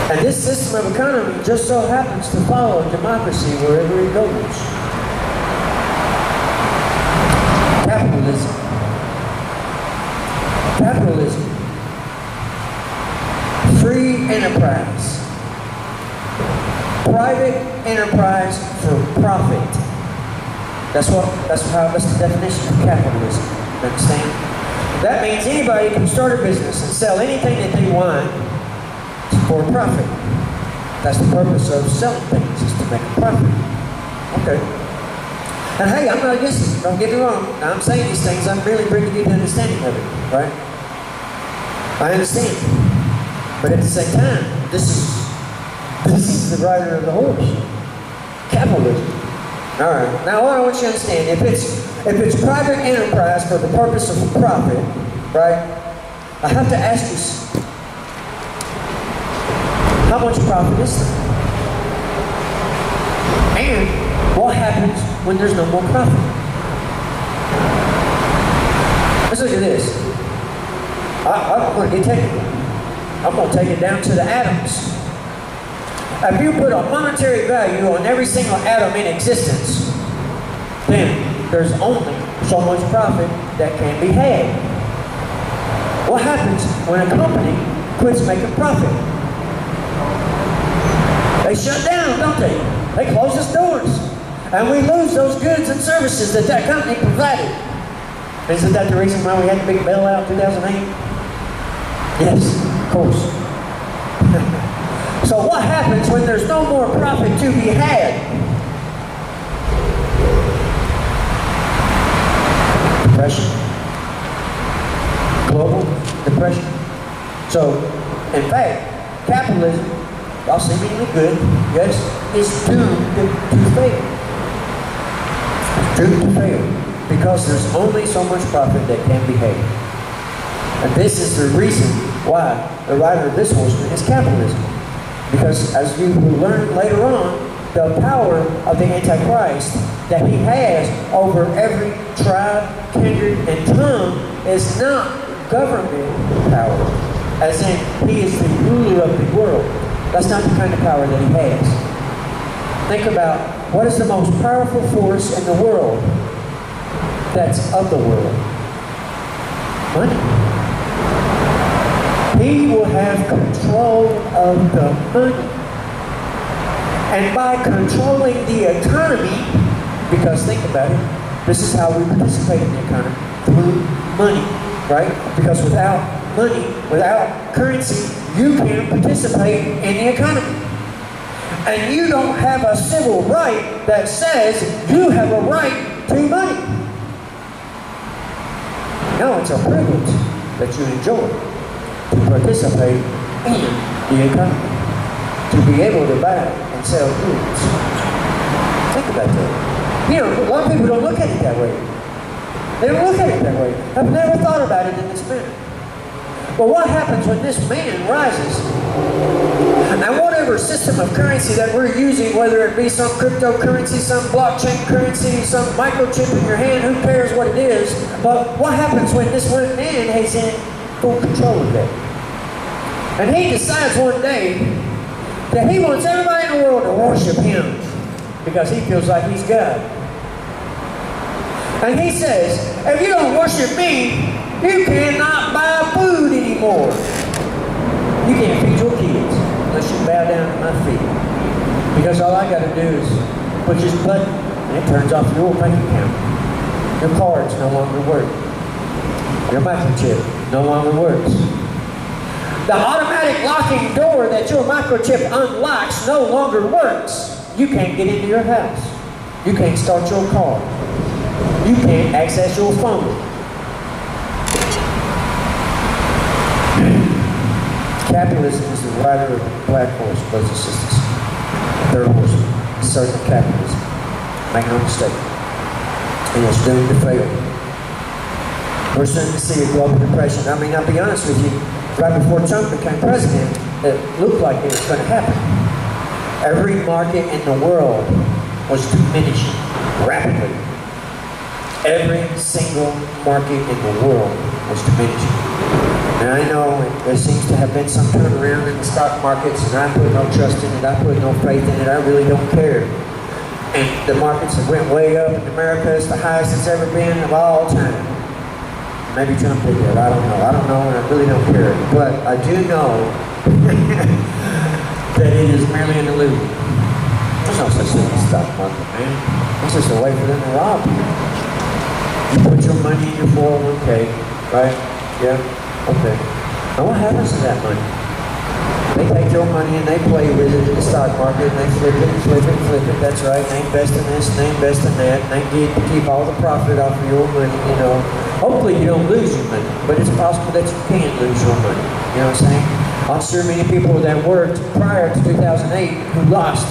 And this system of economy just so happens to follow democracy wherever it goes. Capitalism. Capitalism. Free enterprise. Private enterprise for profit. That's the definition of capitalism. Understand? That means anybody can start a business and sell anything that they want for a profit. That's the purpose of selling things, is to make a profit. Okay. And hey, I'm not against it. Don't get me wrong. Now, I'm saying these things, I'm really bringing you the understanding of it, right? I understand. But at the same time, this is the rider of the horse. Capitalism. All right. Now, what I want you to understand, if it's private enterprise for the purpose of profit, right? I have to ask you, how much profit is there? And what happens when there's no more profit? Let's look at this. I'm going to get technical. I'm going to take it down to the atoms. If you put a monetary value on every single atom in existence, then there's only so much profit that can be had. What happens when a company quits making profit? They shut down, don't they? They close its doors. And we lose those goods and services that company provided. Isn't that the reason why we had the big bailout in 2008? Yes, of course. So what happens when there's no more profit to be had? Depression. Global depression. So, in fact, capitalism, while seemingly good, yes, is doomed to fail. It's doomed to fail because there's only so much profit that can be had. And this is the reason why the rider of this horseman is capitalism. Because as you will learn later on, the power of the Antichrist that he has over every tribe, kindred, and tongue is not government power. As in, he is the ruler of the world. That's not the kind of power that he has. Think about, what is the most powerful force in the world that's of the world? Money. He will have control of the money. And by controlling the economy, because think about it, this is how we participate in the economy, through money, right? Because without money, without currency, you can't participate in the economy. And you don't have a civil right that says you have a right to money. No, it's a privilege that you enjoy to participate in the economy, to be able to buy and sell goods. Think about that. You know, a lot of people don't look at it that way. They don't look at it that way. I've never thought about it in this manner. But what happens when this man rises And whatever system of currency that we're using, whether it be some cryptocurrency, some blockchain currency, some microchip in your hand, who cares what it is? But what happens when this one man is in full control of it? And he decides one day that he wants everybody in the world to worship him because he feels like he's God. And he says, if you don't worship me, you cannot buy food anymore. You can't feed your kids unless you bow down at my feet. Because all I got to do is push this button and it turns off your bank account. Your cards no longer work. Your microchip no longer works. The automatic locking door that your microchip unlocks no longer works. You can't get into your house. You can't start your car. You can't access your phone. Capitalism is the rider of the black horse, brothers and sisters. The third horse, certain capitalism. Make no mistake. And it's doomed to fail. We're soon to see a global depression. I mean, I'll be honest with you, right before Trump became president, it looked like it was going to happen. Every market in the world was diminishing rapidly. Every single market in the world was diminishing. And I know there seems to have been some turnaround in the stock markets, and I put no trust in it, I put no faith in it, I really don't care. And the markets have went way up in America. It's the highest it's ever been of all time. Maybe Trump did that, I don't know, and I really don't care. But I do know that it is merely an illusion. There's no such thing as the stock market, man. It's just a way for them to rob you. You put your money in your 401k, right? Yeah? Okay. Now what happens to that money? They take your money and they play with it in the stock market and they flip it and flip it and flip it. That's right. They invest in this and they invest in that. And they keep all the profit off of your money, you know. Hopefully you don't lose your money, but it's possible that you can lose your money. You know what I'm saying? I'm sure many people that worked prior to 2008 who lost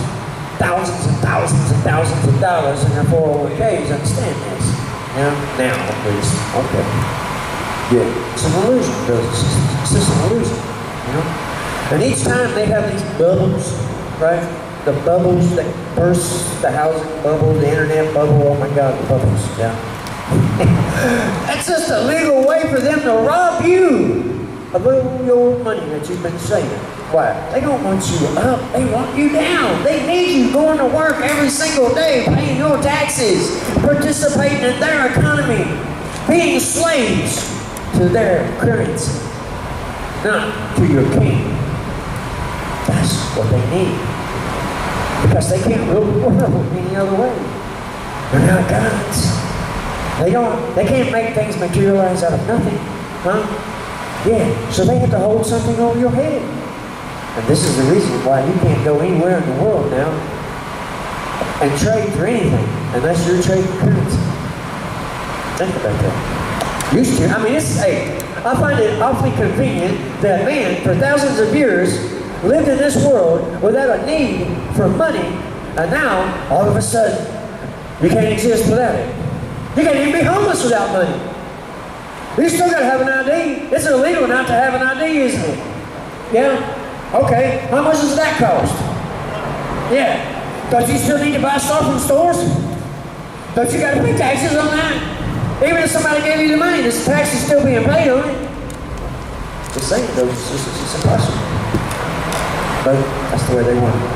thousands and thousands and thousands of dollars in their 401ks understand this. You know? Now, at least. Okay. Yeah, it's an illusion, brothers and sisters. It's just an illusion, you know? And each time they have these bubbles, right? The bubbles that burst, the housing bubble, the internet bubble, oh my God, the bubbles, yeah. It's just a legal way for them to rob you of all your money that you've been saving. Why? They don't want you up, they want you down. They need you going to work every single day, paying your taxes, participating in their economy, being slaves to their currency, not to your king. That's what they need. Because they can't rule the world any other way. They're not gods. They can't make things materialize out of nothing. Huh? Yeah. So they have to hold something over your head. And this is the reason why you can't go anywhere in the world now and trade for anything unless you're trading currency. Think about that. Used to. I mean, I find it awfully convenient that man, for thousands of years, lived in this world without a need for money, and now, all of a sudden, you can't exist without it. You can't even be homeless without money. You still gotta have an ID. It's illegal not to have an ID, isn't it? Yeah? Okay. How much does that cost? Yeah. Don't you still need to buy stuff from stores? Don't you gotta pay taxes on that? Even if somebody gave you the money, this tax is still being paid on it. Just saying, though, it's impossible. But that's the way they want it.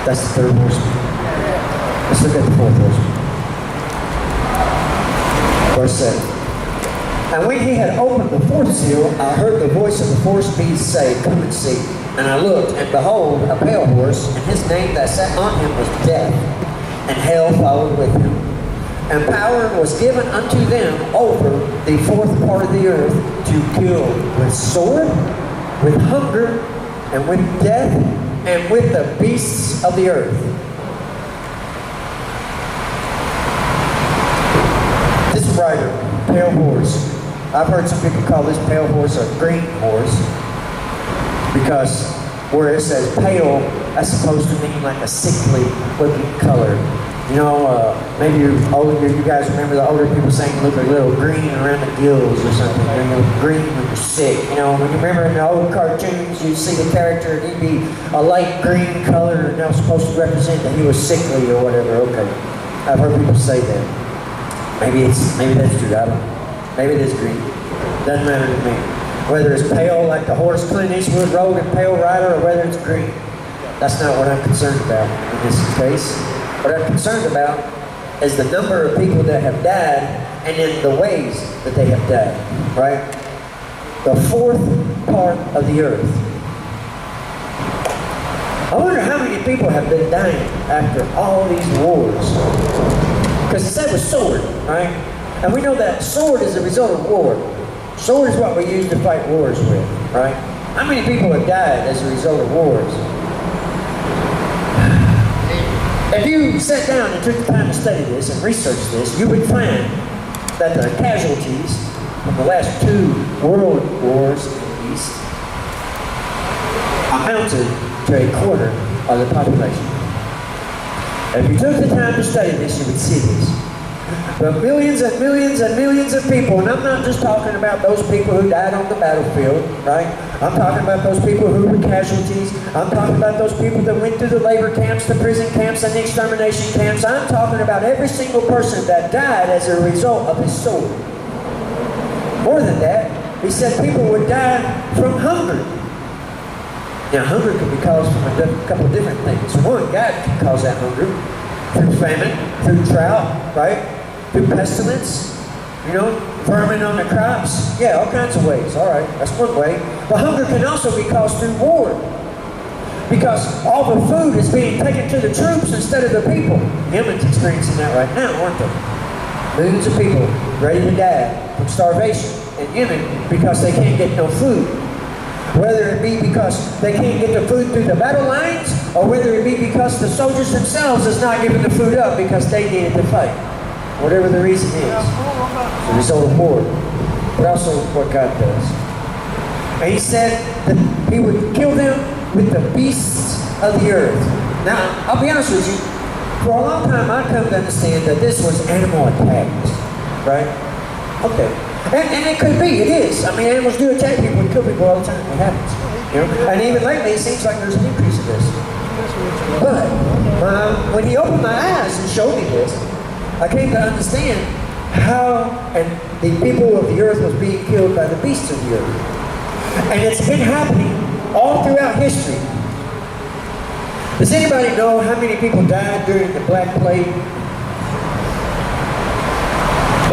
That's the third horseman. Let's look at the fourth horseman. Verse 7. And when he had opened the fourth seal, I heard the voice of the fourth beast say, Come and see. And I looked, and behold, a pale horse, and his name that sat on him was Death, and hell followed with him. And power was given unto them over the fourth part of the earth to kill with sword, with hunger, and with death, and with the beasts of the earth. This rider, pale horse, I've heard some people call this pale horse a green horse, because where it says pale, that's supposed to mean like a sickly looking color. You know, maybe you guys remember the older people saying look a little green around the gills or something. You know, green when you're sick. You know, when you remember in the old cartoons, you'd see the character and he'd be a light green color and that was supposed to represent that he was sickly or whatever. Okay, I've heard people say that. Maybe that's true. I don't know. Maybe it is green. Doesn't matter to me. Whether it's pale like the horse Clint Eastwood rode in Pale Rider or whether it's green. That's not what I'm concerned about in this case. What I'm concerned about is the number of people that have died and in the ways that they have died, right? The fourth part of the earth. I wonder how many people have been dying after all these wars. Because it said with sword, right? And we know that sword is a result of war. Sword is what we use to fight wars with, right? How many people have died as a result of wars? If you sat down and took the time to study this and research this, you would find that the casualties from the last 2 world wars in the East amounted to a quarter of the population. If you took the time to study this, you would see this. But millions and millions and millions of people, and I'm not just talking about those people who died on the battlefield, right? I'm talking about those people who were casualties. I'm talking about those people that went through the labor camps, the prison camps, and the extermination camps. I'm talking about every single person that died as a result of his sword. More than that, he said people would die from hunger. Now, hunger can be caused from a couple of different things. One, God can cause that hunger through famine, through drought, right? Through pestilence, you know, vermin on the crops. Yeah, all kinds of ways. All right, that's one way. But hunger can also be caused through war. Because all the food is being taken to the troops instead of the people. Yemen's experiencing that right now, aren't they? Millions of people ready to die from starvation in Yemen because they can't get no food. Whether it be because they can't get the food through the battle lines, or whether it be because the soldiers themselves is not giving the food up because they needed to fight. Whatever the reason is, it's a result of war, but also what God does. And he said that he would kill them with the beasts of the earth. Now, I'll be honest with you, for a long time I've come to understand that this was animal attacks, right? Okay. And it could be, it is. I mean, animals do attack people and kill people all the time. It happens. You know? And even lately, it seems like there's an increase of this. But when he opened my eyes and showed me this, I came to understand how and the people of the earth was being killed by the beasts of the earth. And it's been happening all throughout history. Does anybody know how many people died during the Black Plague?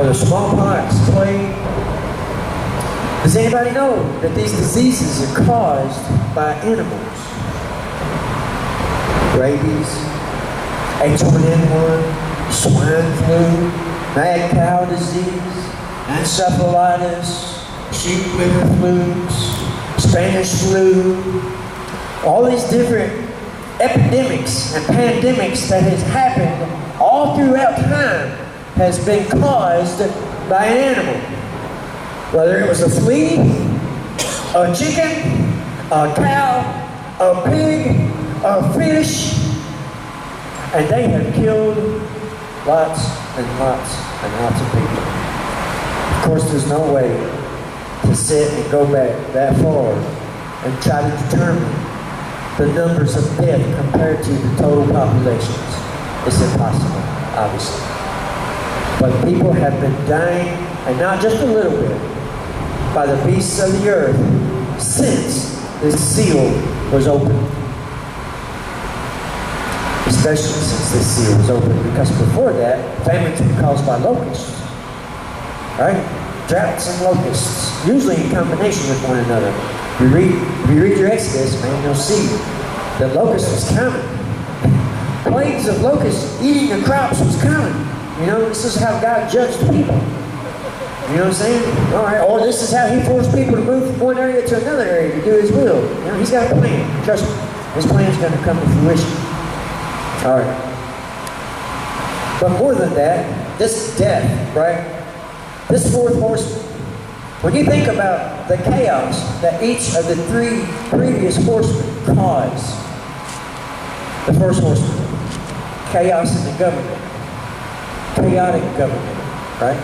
Or the smallpox plague? Does anybody know that these diseases are caused by animals? Rabies, H1N1, swine flu, mad cow disease, encephalitis, sheep liver flus, Spanish flu, all these different epidemics and pandemics that has happened all throughout time has been caused by an animal. Whether it was a flea, a chicken, a cow, a pig, a fish, and they have killed lots and lots and lots of people. Of course, there's no way to sit and go back that far and try to determine the numbers of death compared to the total populations. It's impossible, obviously. But people have been dying, and not just a little bit, by the beasts of the earth since this seal was opened. Especially since this seal was opened, because before that, famines were caused by locusts. Right? Droughts and locusts, usually in combination with one another. If you read your Exodus, man, you'll see the locust was coming. Plagues of locusts eating the crops was coming. You know, this is how God judged people. You know what I'm saying? All right. Or this is how he forced people to move from one area to another area to do his will. You know, he's got a plan. Trust me. His plan's going to come to fruition. All right. But more than that, this death, right? This fourth horseman. When you think about the chaos that each of the 3 previous horsemen caused, the first horseman, chaos in the government, chaotic government, right?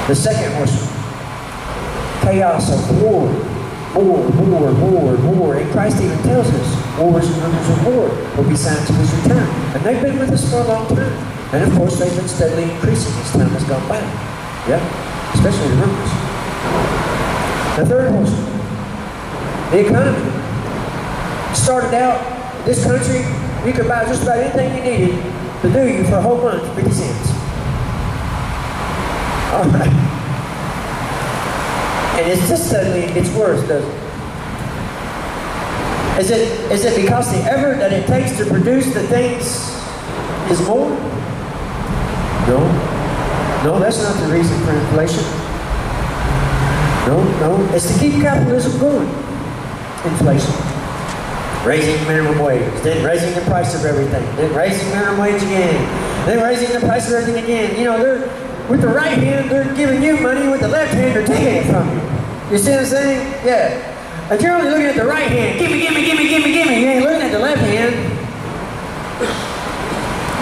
The second horseman, chaos of war. And Christ even tells us, wars and rumors of war will be signs of his return. And they've been with us for a long time. And of course, they've been steadily increasing as time has gone by. Yeah, especially the rumors. The third horseman, the economy. Started out, this country, you could buy just about anything you needed to do you for a whole month, 50 cents. All right. And it's just suddenly, it's worse, doesn't it? Is it because the effort that it takes to produce the things is more? No, that's not the reason for inflation. No, it's to keep capitalism going. Inflation. Raising minimum wage, then raising the price of everything, then raising minimum wage again, then raising the price of everything again. You know, with the right hand, they're giving you money, with the left hand, they're taking it from you. You see what I'm saying? Yeah. If you're only looking at the right hand, gimme. You ain't looking at the left hand.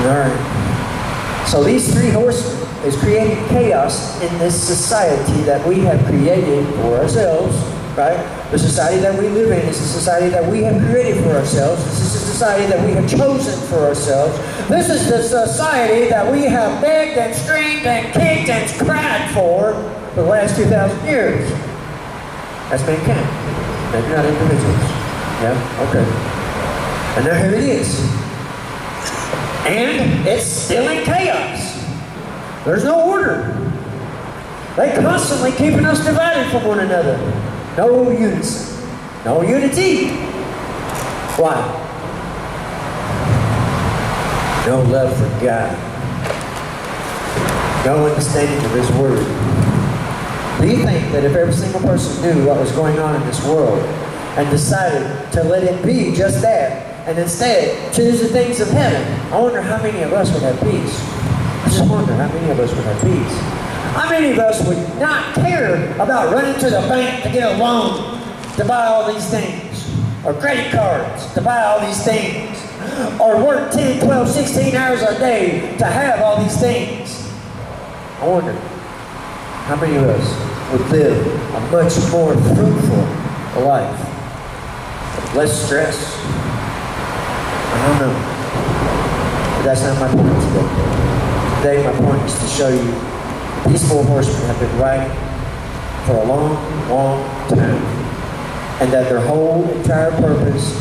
All right. So these three horsemen is creating chaos in this society that we have created for ourselves, right? The society that we live in is a society that we have created for ourselves. This is a society that we have chosen for ourselves. This is the society that we have begged and screamed and kicked and cried for the last 2,000 years. That's mankind. Maybe not individuals. Yeah? Okay. And now here it is. And it's still in chaos. There's no order. They're constantly keeping us divided from one another. No unison. No unity. Why? No love for God. No understanding of His Word. Do you think that if every single person knew what was going on in this world and decided to let it be just that, and instead choose the things of heaven, I wonder how many of us would have peace? I just wonder how many of us would have peace. How many of us would not care about running to the bank to get a loan to buy all these things? Or credit cards to buy all these things? Or work 10, 12, 16 hours a day to have all these things? I wonder how many of us would live a much more fruitful life? Less stress? I don't know. But that's not my point today. Today my point is to show you these four horsemen have been riding for a long, long time. And that their whole entire purpose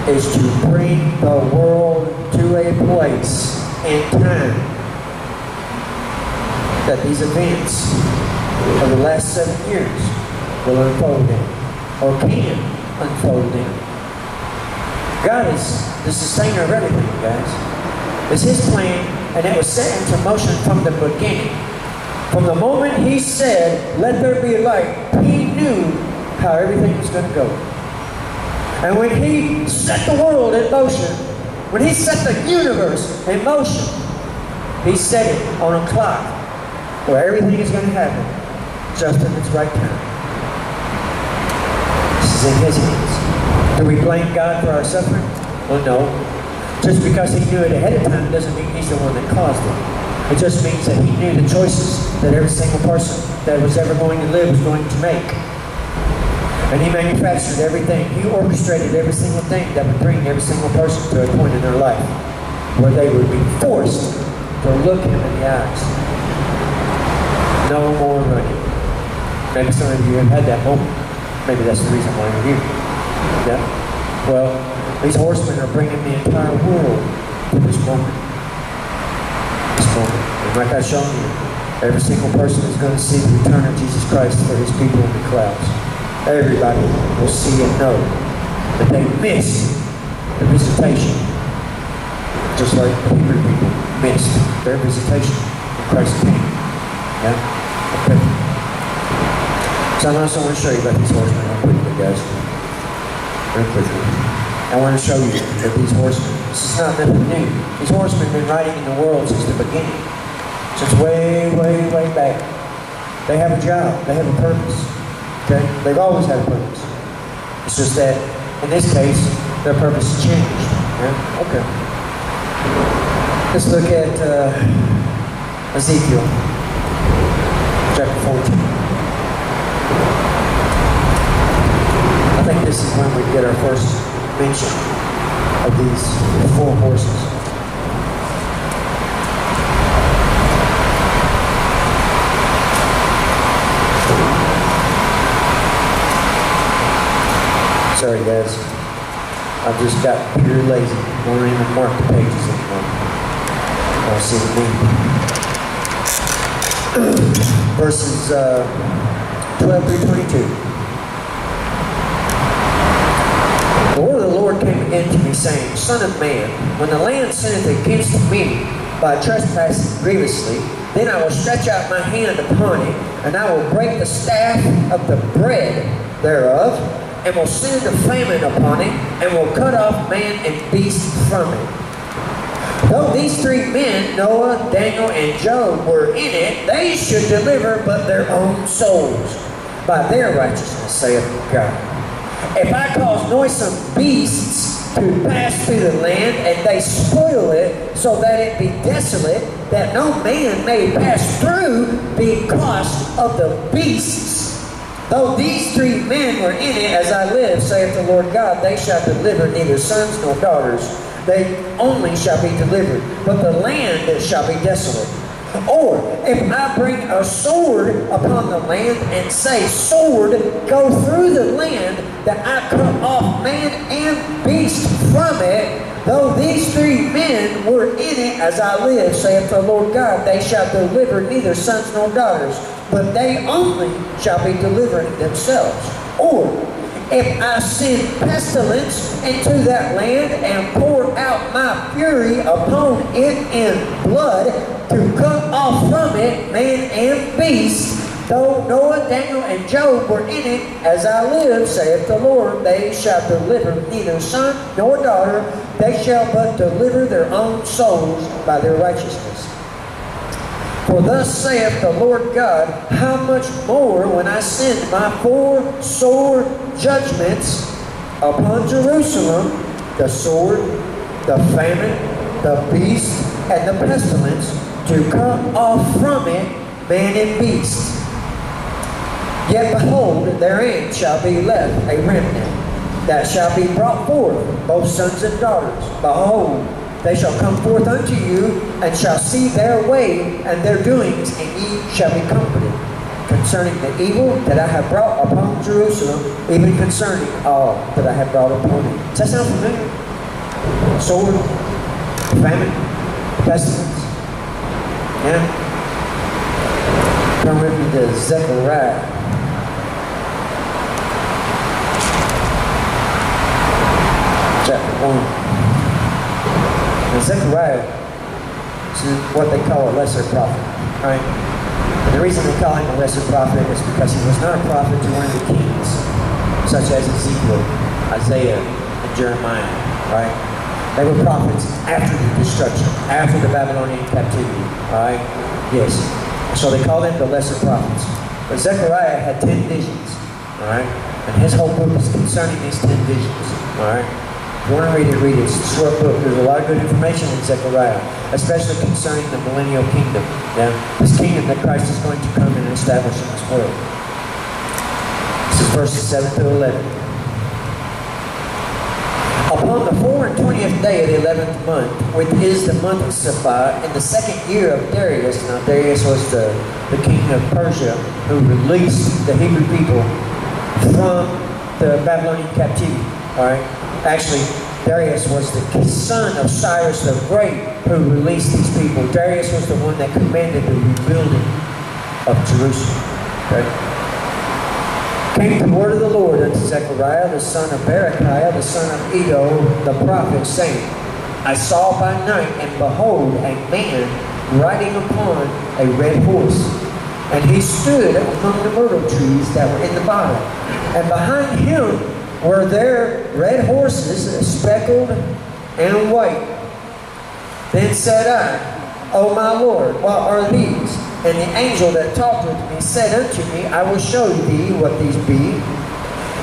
is to bring the world to a place in time that these events of the last 7 years will unfold in, or can unfold in. God is the sustainer of everything, guys. It's His plan, and it was set into motion from the beginning. From the moment He said, "Let there be light," He knew how everything was going to go. And when He set the world in motion, when He set the universe in motion, He set it on a clock where everything is going to happen just in its right time. This is in His hands. Do we blame God for our suffering? Well, no. Just because He knew it ahead of time doesn't mean He's the one that caused it. It just means that He knew the choices that every single person that was ever going to live was going to make. And He manufactured everything. He orchestrated every single thing that would bring every single person to a point in their life where they would be forced to look Him in the eyes. No more running. Maybe some of you have had that moment. Maybe that's the reason why you're here. Yeah? Well, these horsemen are bringing the entire world to this moment. This moment. And like I've shown you, every single person is going to see the return of Jesus Christ for His people in the clouds. Everybody will see and know that they missed the visitation. Just like the Hebrew people missed their visitation when Christ came. Yeah? Okay. So I also want to show you about these horsemen real quickly, guys. Real quickly. I want to show you that these horsemen, this is not nothing new. These horsemen have been riding in the world since the beginning. Since way, way, way back. They have a job. They have a purpose. Okay? They've always had a purpose. It's just that, in this case, their purpose has changed. Yeah? Okay. Let's look at Ezekiel chapter 14. I think this is when we get our first mention of these 4 horses. Sorry guys, I've just got pure lazy. I won't even mark the pages anymore. I'll see the name. Verses 12 through 22. The word of the Lord came again to me, saying, Son of man, when the land sinneth against me by trespassing grievously, then I will stretch out my hand upon it, and I will break the staff of the bread thereof, and will send a famine upon it, and will cut off man and beast from it. Though these 3 men, Noah, Daniel, and Job, were in it, they should deliver but their own souls by their righteousness, saith God. If I cause noisome beasts to pass through the land, and they spoil it, so that it be desolate, that no man may pass through because of the beasts, though these 3 men were in it, as I live, saith the Lord God, they shall deliver neither sons nor daughters. They only shall be delivered, but the land shall be desolate. Or if I bring a sword upon the land, and say, Sword, go through the land, that I cut off man and beast from it, though these 3 men were in it, as I live, saith the Lord God, they shall deliver neither sons nor daughters, but they only shall be delivered themselves. Or if I send pestilence into that land, and pour out my fury upon it in blood, to cut off from it man and beast, though Noah, Daniel, and Job were in it, as I live, saith the Lord, they shall deliver neither son nor daughter, they shall but deliver their own souls by their righteousness. For thus saith the Lord God, how much more when I send my 4 sore judgments upon Jerusalem, the sword, the famine, the beast, and the pestilence, to cut off from it man and beast. Yet behold, therein shall be left a remnant, that shall be brought forth, both sons and daughters. Behold, they shall come forth unto you, and shall see their way and their doings, and ye shall be comforted concerning the evil that I have brought upon Jerusalem, even concerning all that I have brought upon it. Does that sound familiar? Sword, famine, pestilence. Yeah? Turn with me to Zechariah. Chapter 1. Now, Zechariah is what they call a lesser prophet, right? And the reason they call him a lesser prophet is because he was not a prophet to one of the kings, such as Ezekiel, Isaiah, and Jeremiah, right? They were prophets after the destruction, after the Babylonian captivity, all right? Yes. So they called them the lesser prophets. But Zechariah had 10 visions, all right? And his whole book is concerning these 10 visions, all right? If you want to read it, It's a short book. There's a lot of good information in Zechariah, especially concerning the millennial kingdom. Yeah? This kingdom that Christ is going to come and establish in this world. This is verses 7 through 11. Upon the 24th day of the 11th month, which is the month of Sepha, in the 2nd year of Darius. Now Darius was the king of Persia who released the Hebrew people from the Babylonian captivity. All right. Actually, Darius was the son of Cyrus the Great who released these people. Darius was the one that commanded the rebuilding of Jerusalem. Okay? Came the word of the Lord unto Zechariah, the son of Berechiah, the son of Iddo, the prophet, saying, I saw by night, and behold, a man riding upon a red horse. And he stood among the myrtle trees that were in the bottom. And behind him were there red horses, speckled and white. Then said I, O my Lord, what are these? And the angel that talked with me said unto me, I will show thee what these be.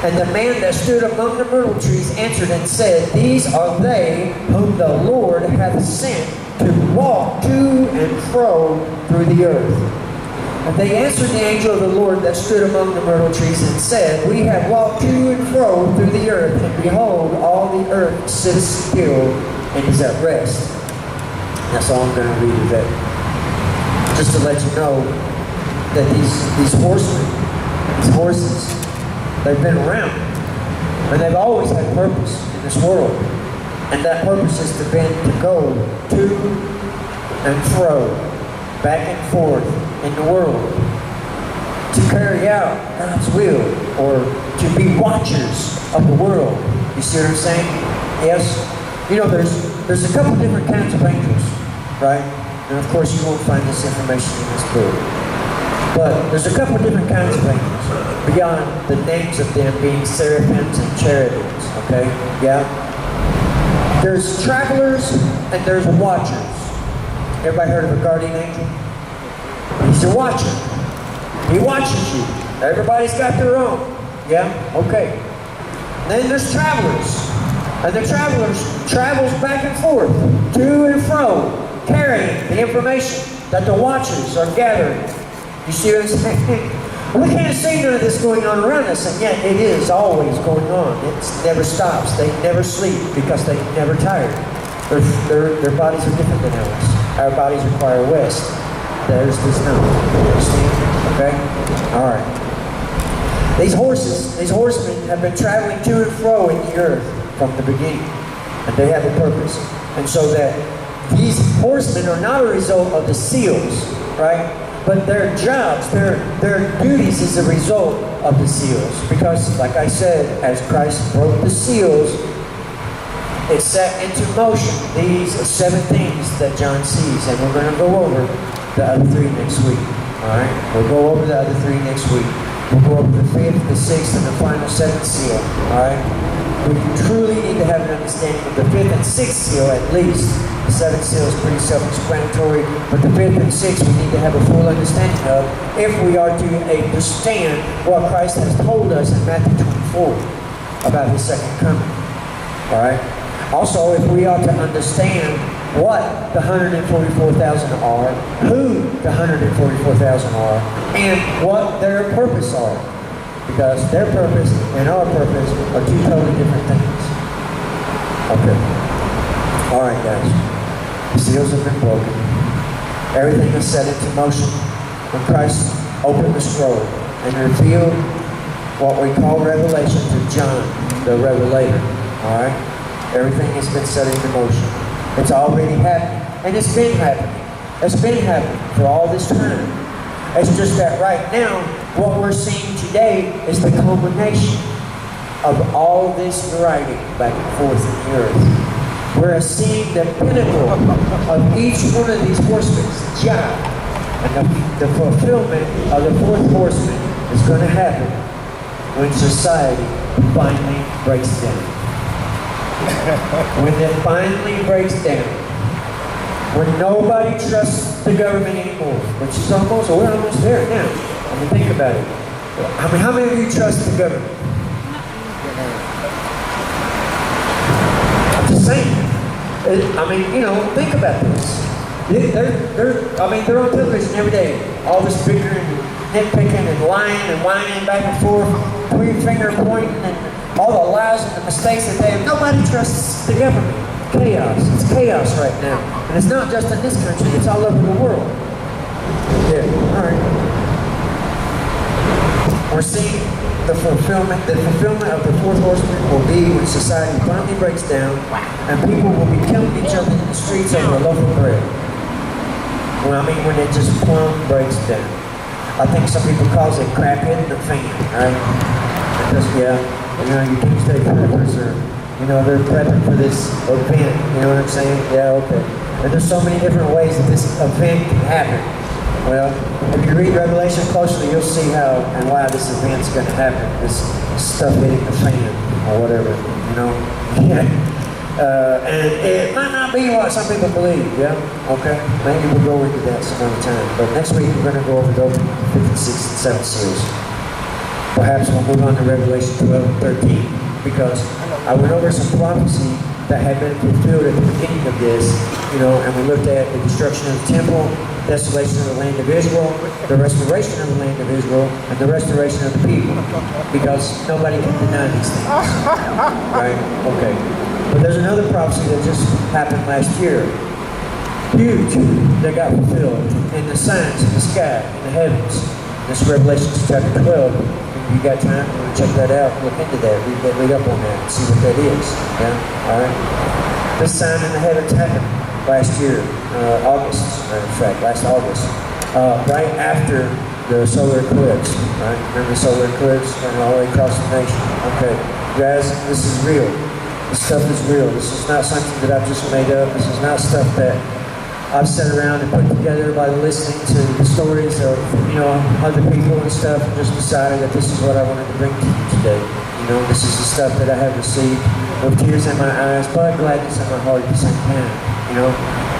And the man that stood among the myrtle trees answered and said, These are they whom the Lord hath sent to walk to and fro through the earth. And they answered the angel of the Lord that stood among the myrtle trees and said, We have walked to and fro through the earth, and behold, all the earth sits still and is at rest. That's all I'm going to read of that. Just to let you know that these horsemen, these horses, they've been around. And they've always had purpose in this world. And that purpose has been to go to and fro, back and forth in the world. To carry out God's will, or to be watchers of the world. You see what I'm saying? Yes? You know, there's a couple different kinds of angels, right? And of course you won't find this information in this book. But there's a couple different kinds of angels, beyond the names of them being seraphims and cherubims, okay? Yeah? There's travelers and there's watchers. Everybody heard of a guardian angel? He's a watcher. He watches you. Everybody's got their own. Yeah? Okay. Then there's travelers. And the travelers travels back and forth, to and fro, carrying the information that the watchers are gathering. You see what I'm saying? We can't see none of this going on around us, and yet it is always going on. It never stops. They never sleep because they're never tired. Their bodies are different than ours. Our bodies require rest. Theirs does not. You understand? Okay? All right. These horsemen have been traveling to and fro in the earth from the beginning, and they have a purpose. And so that these horsemen are not a result of the seals, right? But their jobs, their duties is a result of the seals. Because, like I said, as Christ broke the seals, it set into motion these 7 things that John sees. And we're going to go over the other 3 next week. Alright? We'll go over the other 3 next week. We'll go over the 5th, the 6th, and the final 7th seal. Alright? We truly need to have an understanding of the 5th and 6th seal at least. The 7th seal is pretty self-explanatory, but the 5th and 6th we need to have a full understanding of if we are to understand what Christ has told us in Matthew 24 about His second coming. Alright? Also, if we are to understand what the 144,000 are, who the 144,000 are, and what their purpose are. Because their purpose and our purpose are 2 totally different things. Okay. Alright, guys. The seals have been broken. Everything is set into motion when Christ opened the scroll and revealed what we call revelation to John, the Revelator. Alright? Everything has been set into motion. It's already happening. And it's been happening. It's been happening for all this time. It's just that right now, what we're seeing today is the culmination of all this writing back and forth in the earth. We're seeing the pinnacle of each one of these horsemen's job. And the fulfillment of the 4th horseman is going to happen when society finally breaks down. When it finally breaks down. When nobody trusts the government anymore. Which is almost, we're almost there now. I mean, think about it. I mean, how many of you trust the government? I'm just saying. I mean, you know, think about this. They're on television every day. All this bickering and nitpicking and lying and whining back and forth, finger pointing and all the lies and the mistakes that they have. Nobody trusts the government. Chaos. It's chaos right now. And it's not just in this country, it's all over the world. Yeah, all right. We're seeing the fulfillment of the 4th horseman will be when society finally breaks down and people will be killing each other in the streets over a loaf of bread. Well, I mean, when it just plumb breaks down. I think some people call it crap hitting the fan, right? Just, yeah, you know, your Tuesday preppers are, you know, they're prepping for this event, you know what I'm saying? Yeah, okay. And there's so many different ways that this event can happen. Well, if you read Revelation closely, you'll see how and why this event's going to happen. This stuff hitting the fan or whatever, you know? Yeah. And it might not be what some people believe, yeah? Okay? Maybe we'll go into that some other time. But next week, we're going to go over the 5th, 6th, and 7th seals. Perhaps we'll move on to Revelation 12 and 13, because I went over some prophecy that had been fulfilled at the beginning of this, and we looked at the destruction of the temple, desolation of the land of Israel, the restoration of the land of Israel, and the restoration of the people, because nobody can deny these things. Right? Okay. But there's another prophecy that just happened last year. Huge, that got fulfilled in the signs in the sky, in the heavens. This is Revelation chapter 12. If you got time, you want to check that out, look into that, read up on that, and see what that is. Yeah? Alright? This sign in the heavens happened last year, August, as a matter of fact, last August. Right after the solar eclipse. Right? Remember the solar eclipse? Went all the way across the nation. Okay. Guys, this is real. This stuff is real. This is not something that I've just made up. This is not stuff that I've sat around and put together by listening to the stories of, other people and stuff, and just decided that this is what I wanted to bring to you today. This is the stuff that I have received with tears in my eyes, but gladness in my heart at the same time,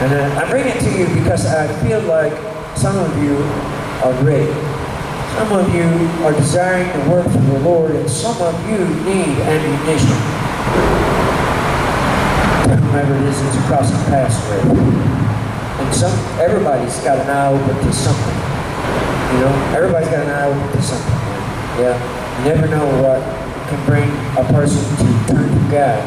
And I bring it to you because I feel like some of you are ready. Some of you are desiring to work for the Lord, and some of you need ammunition. Whomever it is that's crossing paths with. And everybody's got an eye open to something. Everybody's got an eye open to something. Yeah. You never know what can bring a person to turn to God.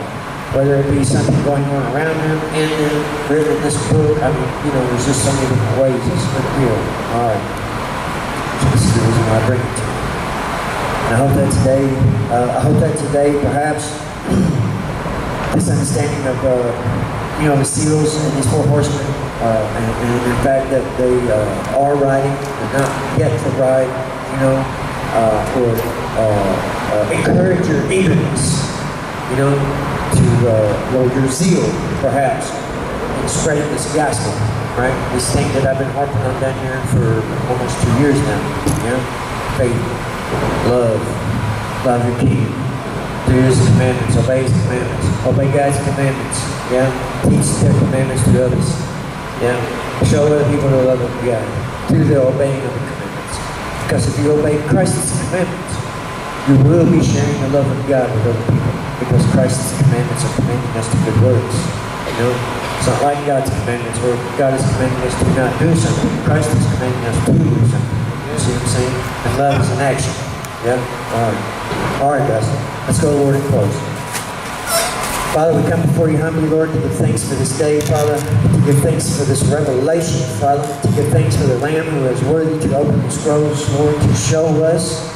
Whether it be something going on around them, in them, written in this book. There's just so many different ways. It's been real. Alright. So this is the reason why I bring it to you. And I hope that today perhaps this understanding of the seals and these four horsemen, and the fact that they are riding, they're not yet to ride, or encourage your eagerness, or your zeal, perhaps, in spreading this gospel, right? This thing that I've been harping on down here for almost 2 years now, faith, love your King. Do His commandments, obey His commandments, obey God's commandments, teach the commandments to others, show other people the love of God through the obeying of the commandments. Because if you obey Christ's commandments, you will be sharing the love of God with other people, because Christ's commandments are commanding us to good works. It's not like God's commandments where God is commanding us to not do something. Christ is commanding us to do something. You see what I'm saying? And love is an action. Alright guys, let's go to the Lord and close. Father, we come before you humbly, Lord, to give thanks for this day, Father, to give thanks for this revelation, Father, to give thanks for the Lamb who is worthy to open the scrolls, Lord, to show us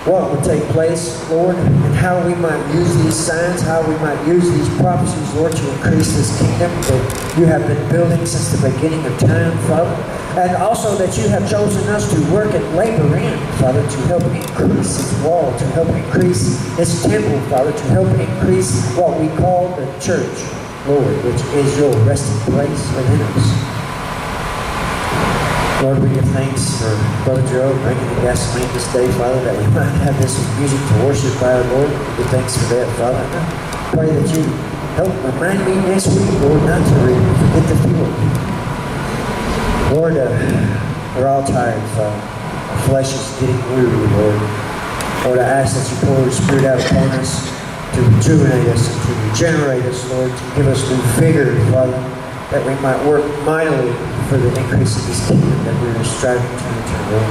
what would take place, Lord, and how we might use these signs, how we might use these prophecies, Lord, to increase this kingdom that you have been building since the beginning of time, Father. And also that you have chosen us to work and labor in, Father, to help increase this wall, to help increase this temple, Father, to help increase what we call the church, Lord, which is your resting place within us. Lord, we give thanks for Brother Joe bringing the gasoline this day, Father, that we might have this music to worship by, Lord. We give thanks for that, Father. I pray that you help remind me next week, Lord, not to forget the fuel. Lord, we're all tired, Father. Our flesh is getting weary, Lord. Lord, I ask that you pour your Spirit out upon us to rejuvenate us and to regenerate us, Lord, to give us new vigor, Father, that we might work mightily for the increase of this kingdom that we are striving to enter, Lord.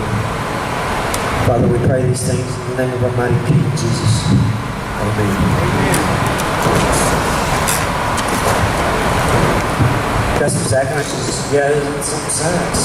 Father, we pray these things in the name of our mighty King, Jesus. Amen. Got some sacraments, some signs.